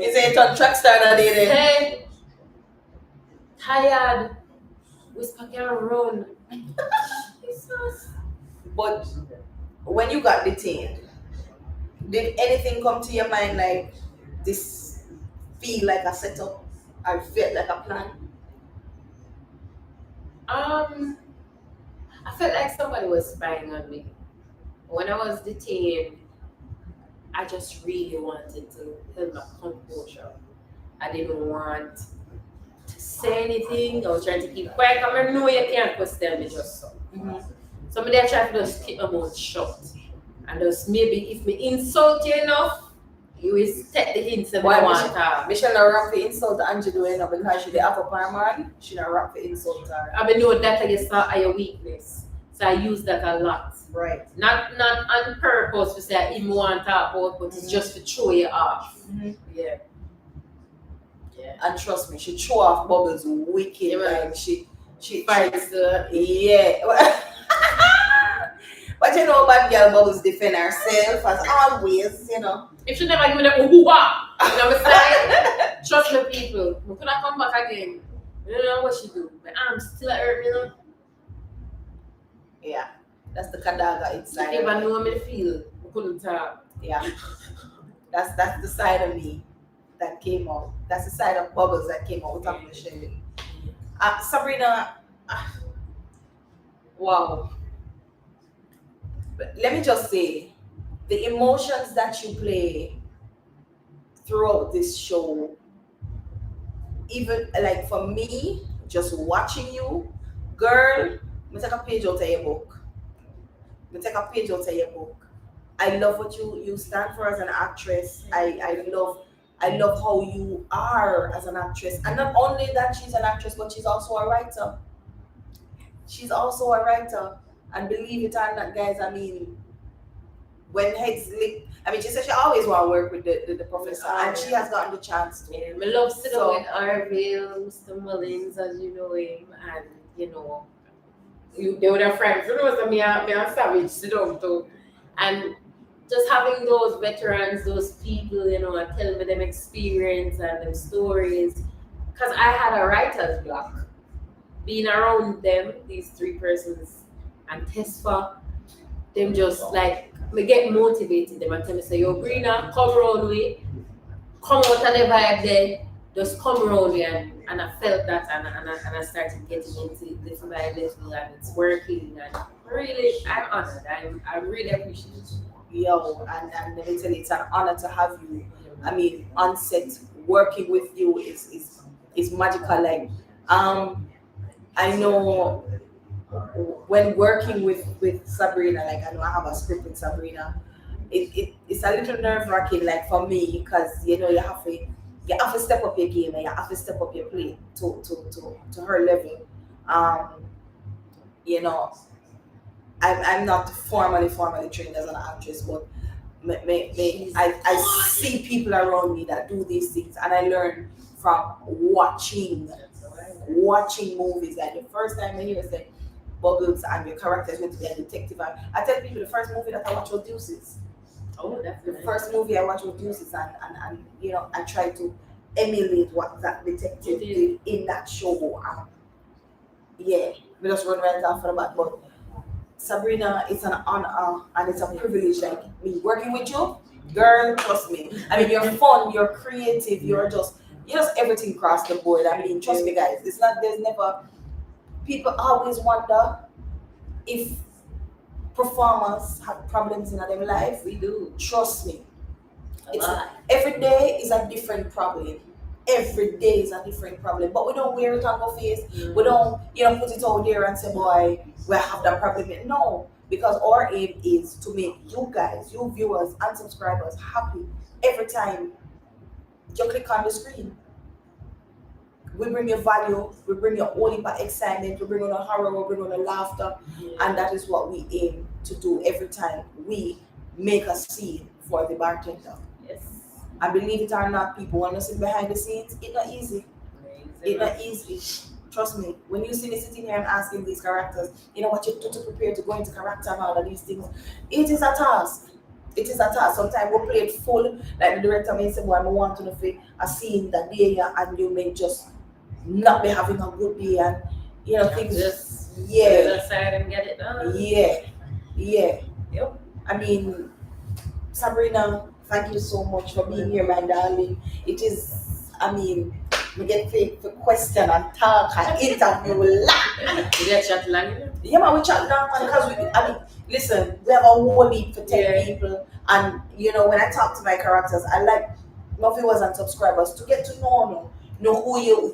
Is it on track star that day? Hey, tired. Whisper can run. Jesus. But when you got detained, did anything come to your mind like this feel like a setup or felt like a plan? I felt like somebody was spying on me. When I was detained, I just really wanted to hold my composure. I didn't want to say anything. I was trying to keep quiet. I know you can't question me just so. So I try to just keep my mouth shut. And just maybe if me insult you enough, You will take the hints of Why the Michelle? water. Michelle not rap for insult Angie doing it because she the half of her man. She not rap for insult her. I mean, know that I saw your weakness. So I use that a lot. Right. Not on purpose to say I even want to talk about, but it's just to throw you off. Yeah. Yeah. And trust me, she throw off bubbles wicked. Yeah, right. Like she Fights yeah. But you know, bad girl bubbles defend herself as always, you know. If she never give me the ooh-wah, you know what I'm saying? Trust me, people. We could have come back again. You don't know what she do. My arms still hurt, you know. Yeah. That's the kadaga inside. If I know me feel, we couldn't talk. Yeah. That's the side of me that came out. That's the side of bubbles that came out of Michelle. Sabrina, wow. But let me just say, the emotions that you play throughout this show, even like for me, just watching you, girl, me take a page out of your book. I love what you stand for as an actress. I love how you are as an actress. And not only that she's an actress, but she's also a writer. And believe it or not, guys, I mean, when heads lick, I mean, she said she always want to work with the professor, and she has gotten the chance to. Yeah, I love sitting with Arville, Mr. Mullins, as you know him, and you know, they were their friends. You know, so me and Savage sit down too, and just having those veterans, those people, you know, and telling me them experience and them stories, because I had a writer's block. Being around them, these three persons, and Tesfa, them just like me get motivated. Them and tell me say, "Yo, Brina, come around me, come out of the vibe there, just come around me." And I felt that, and I started getting into this vibe little, and it's working. And really, I'm honored. I really appreciate it. Yo, and let me tell you, it's an honor to have you. I mean, on set, working with you is magical. Like, I know when working with Sabrina, like I know I have a script with Sabrina, it's a little nerve-wracking, like for me, because you know you have to step up your game and you have to step up your play to her level. You know, I'm not formally trained as an actress, but I see people around me that do these things, and I learn from watching movies. Like the first time I hear say Bubbles and your character is meant to be a detective, I tell people the first movie that I watched was Deuces. Oh, that's the first movie I watched was Deuces, and you know, I try to emulate what that detective did in that show. Yeah, we just run right after the back. But Sabrina, it's an honor and it's a privilege. Like me working with you, girl, trust me. I mean, you're fun, you're creative, you're just everything across the board. I mean, trust me, guys. There's never. People always wonder if performers have problems in their life. We do. Trust me. Every day is a different problem. Every day is a different problem. But we don't wear it on our face. We don't, put it out there and say, boy, we have that problem. No. Because our aim is to make you guys, you viewers and subscribers happy every time you click on the screen. We bring you value, we bring you all about excitement, we bring on the horror, we bring on the laughter, and that is what we aim to do every time we make a scene for the bartender. Yes. And believe it or not, people want to sit behind the scenes, it's not easy. It's not easy. Trust me, when you see me sitting here and asking these characters, you know what you do to prepare to go into character and all of these things, it is a task. It is a task. Sometimes we play it full, like the director may say, well, I want to know a scene that day, and you may just not be having a good day, and things just aside and get it done. Yep. I mean, Sabrina, thank you so much for being here, my darling. It is, I mean, we get paid for question and talk and interview. We get chat long. Yeah, man, we chat long because listen, we have a whole lead for 10 people, and when I talk to my characters, I like my viewers and subscribers to get to know who you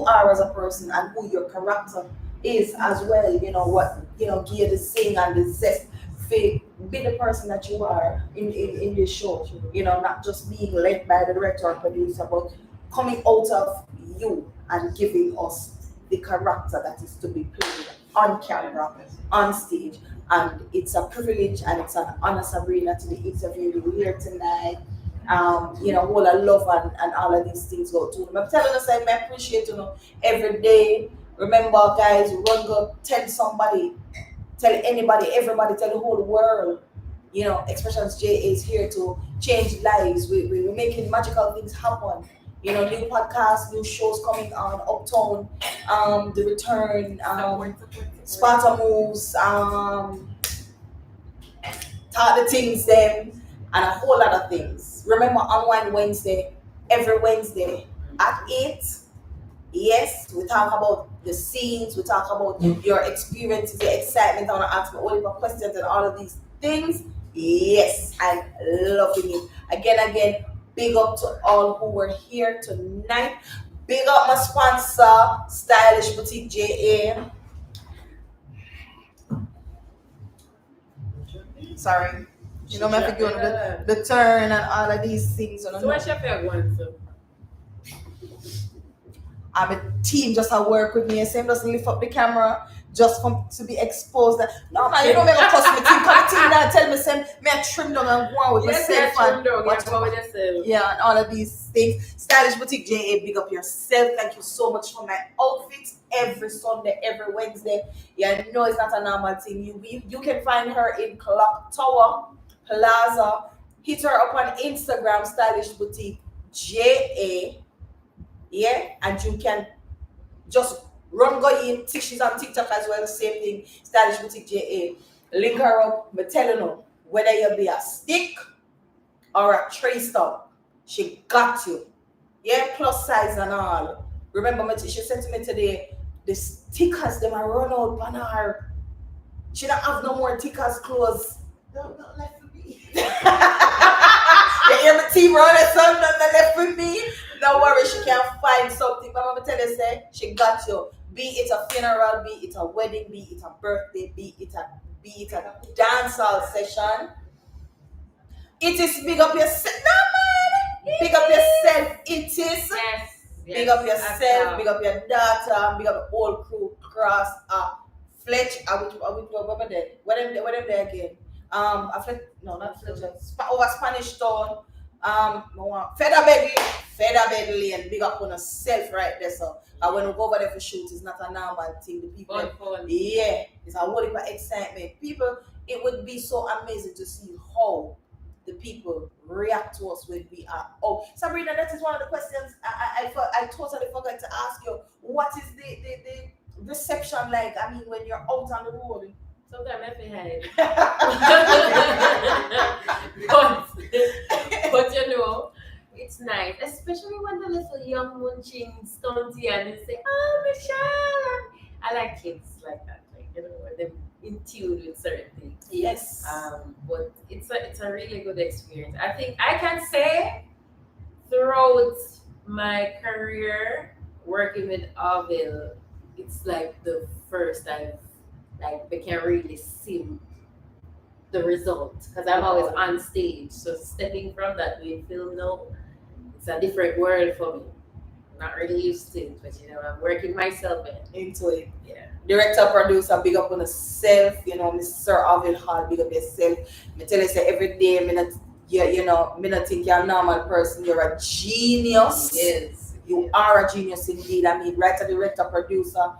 are as a person and who your character is as well. What give you the sing and the zest be the person that you are in this show. Not just being led by the director or producer, but coming out of you and giving us the character that is to be played on camera, on stage. And it's a privilege and it's an honor, Sabrina, to be interviewing you here tonight. Whole of love and all of these things go to them. I'm telling us, I appreciate every day. Remember, guys, run go tell somebody, tell anybody, everybody, tell the whole world. Xpressionz J is here to change lives. We're making magical things happen. New podcasts, new shows coming on, Uptown, The Return, Sparta Moves, Talk the Things, them, and a whole lot of things. Remember, Unwind Wednesday, every Wednesday at 8. Yes, we talk about the scenes, we talk about your experiences, the excitement. I want to ask me all of your questions and all of these things. Yes, I'm loving it. Again, big up to all who were here tonight. Big up my sponsor, Stylish Boutique JA. Sorry. Me have to go on the turn and all of these things. So what's your favorite one? I'm a team just to work with me and same doesn't lift up the camera just to be exposed. No man, you don't make a cuss me team. Come team now tell me same me I trim down and go on with myself and all of these things. Stylish Boutique JA, big up yourself. Thank you so much for my outfits every Sunday, every Wednesday. Yeah, I know it's not a normal thing. You can find her in Clock Tower Plaza. Hit her up on Instagram, Stylish Boutique JA. Yeah, and you can just go in. She's on TikTok as well, same thing. Stylish Boutique JA. Link her up. But tell you whether you be a stick or a tray stop, she got you. Yeah, plus size and all. Remember, she sent me today the stickers them are run out on her. She don't have no more stickers clothes. Don't left for me. You hear my team running, son, nothing left with me. Don't worry, she can find something. But I'm gonna tell you, say, she got you. Be it a funeral, be it a wedding, be it a birthday, be it a dance hall session. It is big up yourself. No man, big up yourself. It is. Yes. Big up yourself, big up your daughter, big up the whole crew, Cross, Fletch, remember there. Where them there again? Not Fletcher. Over Spanish Town. Feather Lane, big up on yourself right there. So when we go over there for shoot, it's not a normal thing. The people, yeah, it's a whole heap of excitement. People, it would be so amazing to see how the people react to us when we are out. Sabrina, that is one of the questions I totally forgot to ask you. What is the reception like? I mean, when you're out on the road. Sometimes I feel but it's nice, especially when the little young munchings come to you and they say, "Oh, Michelle." I like kids like that, they're in tune with certain things. Yes. But it's a really good experience. I think I can say throughout my career working with Avil, it's like the first I've we can really see the result because I'm always on stage. So stepping from that doing film now, it's a different world for me. I'm not really used to it, but I'm working myself into it. Yeah. Director, producer, big up on yourself. Mr. Avil Hall, big up yourself. I tell you, say every day, me not think you're a normal person. You're a genius. Yes. You are a genius indeed. I mean, writer, director, producer.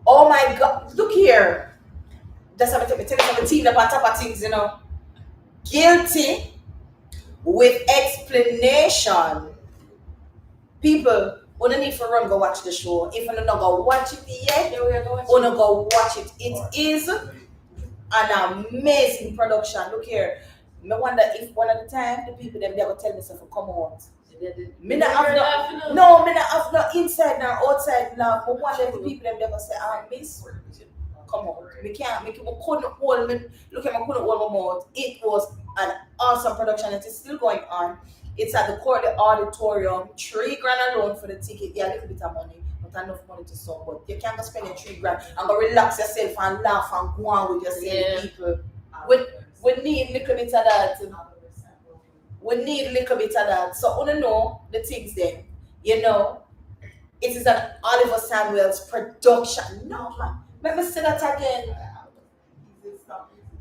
Oh my God! Look here. That's how I tell you, team up on top of things. Guilty with explanation. People, we don't need to run go watch the show. If you don't go watch it yet, we don't go watch it. It is an amazing production. Look here. I wonder if one of the time the people them they will tell me to come out. Me not have no inside nor outside now. But one of the people them they will say, miss, come on. We couldn't hold me. Look at me, couldn't hold my mouth. It was an awesome production. It is still going on. It's at the Corley Auditorium. $3,000 alone for the ticket. Yeah, a little bit of money, but put enough money to some, but you can't just spend your $3,000 and go relax yourself and laugh and go on with yourself, people. We need a little bit of that. We need a little bit of that. So, I don't know the things then. You know, it is an Oliver Samuels production. No, man. Let me say that again.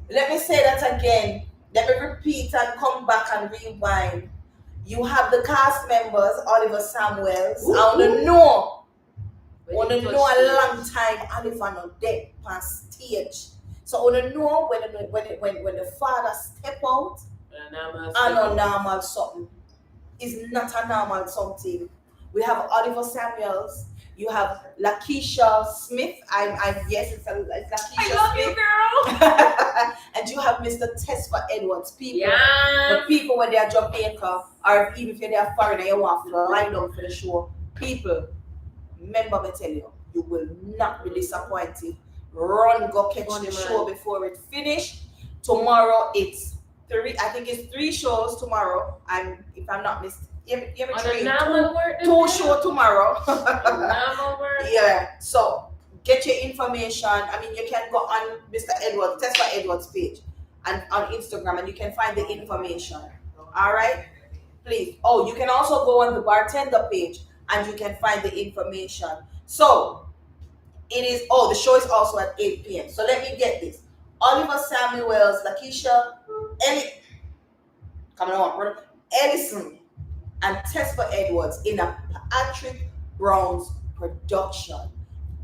Let me say that again. Let me repeat and come back and rewind. You have the cast members, Oliver Samuels. I want to know a long time Oliver not dead past stage. So I want to know when the father step out, and a normal something. It's not a normal something. We have Oliver Samuels. You have Lakeisha Smith. Yes, it's Lakeisha I love Smith. you, girl. And you have Mr. Tesfa Edwards. People, Yeah. the people when they are Jamaica, or even if they are foreigner, you want to line up for the show. People, remember me tell you, you will not be disappointed. Run, go catch the show before it finish. Tomorrow it's 3. I think it's 3 shows tomorrow. And if I'm not mistaken, two show tomorrow. Yeah. So get your information. I mean, you can go on Mr. Edwards, Tesfa Edwards page, and on Instagram, and you can find the information. All right. Please. Oh, you can also go on the Bartender page, and you can find the information. So it is. Oh, the show is also at 8 p.m. So let me get this. Oliver Samuels, Lakeisha, Ellison, and Tesfa Edwards in a Patrick Brown's production.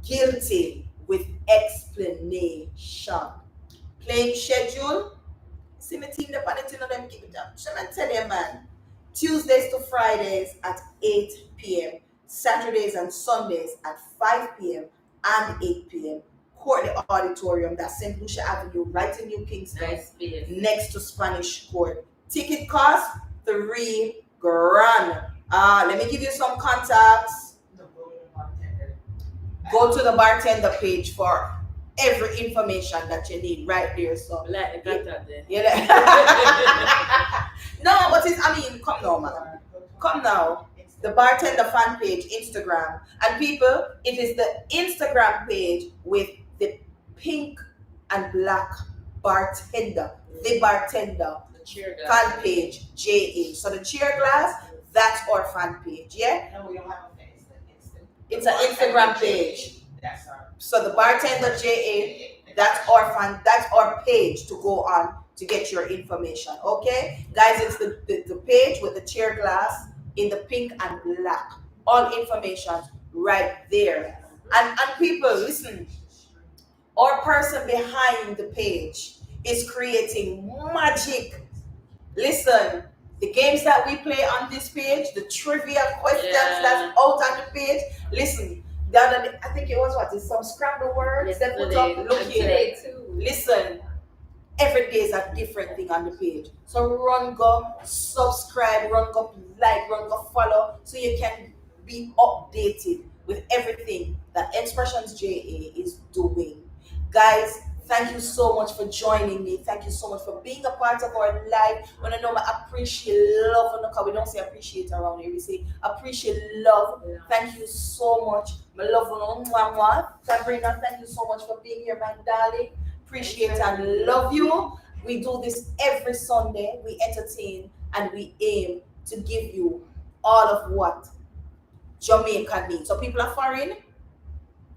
Guilty with explanation. Playing schedule. See me team the panel to them keep it up. Shall I tell you, man? Tuesdays to Fridays at 8 p.m. Saturdays and Sundays at 5 p.m. and 8 p.m. Courtney Auditorium, that's St. Lucia Avenue, right in New Kingston, next to Spanish Court. Ticket cost $3,000. Let me give you some contacts. Go to the Bartender page for every information that you need right there. So Like the contact there. yeah. No, but it's, I mean, come now, man. Come now. The Bartender fan page, Instagram. And people, it is the Instagram page with the pink and black Bartender. The Bartender. The cheer glass. Fan page, JA. So the cheer glass, that's our fan page, yeah? No, we don't have a face. It's an Instagram page. That's our. So the Bartender JA, that's our page to go on to get your information. Okay? Guys, it's the page with the cheer glass in the pink and black. All information right there. And people, listen, our person behind the page is creating magic. Listen, the games that we play on this page, the trivia questions that's out on the page. Listen, the other day, I think it was it's some scrambled words that put up. Look here. Listen, every day is a different thing on the page. So run, go subscribe, run, go like, run, go follow, so you can be updated with everything that Xpressionz JA is doing. Guys, thank you so much for joining me. Thank you so much for being a part of our life. When I know I appreciate love, we don't say appreciate around here, we say appreciate love. Yeah. Thank you so much. My love you. Sabrina, thank you so much for being here, my darling. Appreciate and love you. We do this every Sunday. We entertain and we aim to give you all of what Jamaica needs. So people are foreign,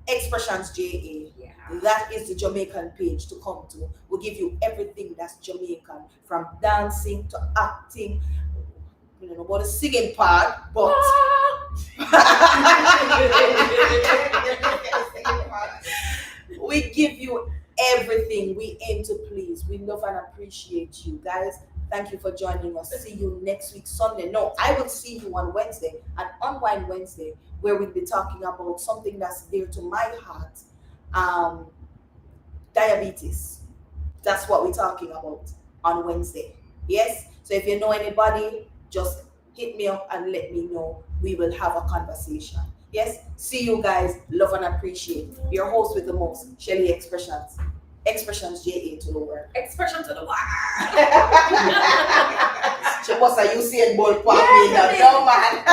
Xpressionz JA. Yeah. That is the Jamaican page to come to. We'll give you everything that's Jamaican, from dancing to acting. We don't know about the singing part, but we give you everything. We aim to please. We love and appreciate you guys. Thank you for joining us. See you next week, Sunday. No, I will see you on Wednesday, an Unwind Wednesday, where we'll be talking about something that's dear to my heart. Diabetes. That's what we're talking about on Wednesday. Yes? So if you know anybody, just hit me up and let me know. We will have a conversation. Yes? See you guys. Love and appreciate. Your host with the most, Shelly Xpressionz. Xpressionz JA to the world. Xpressionz to the world. She must have Usain Bolt pop me now. No, man.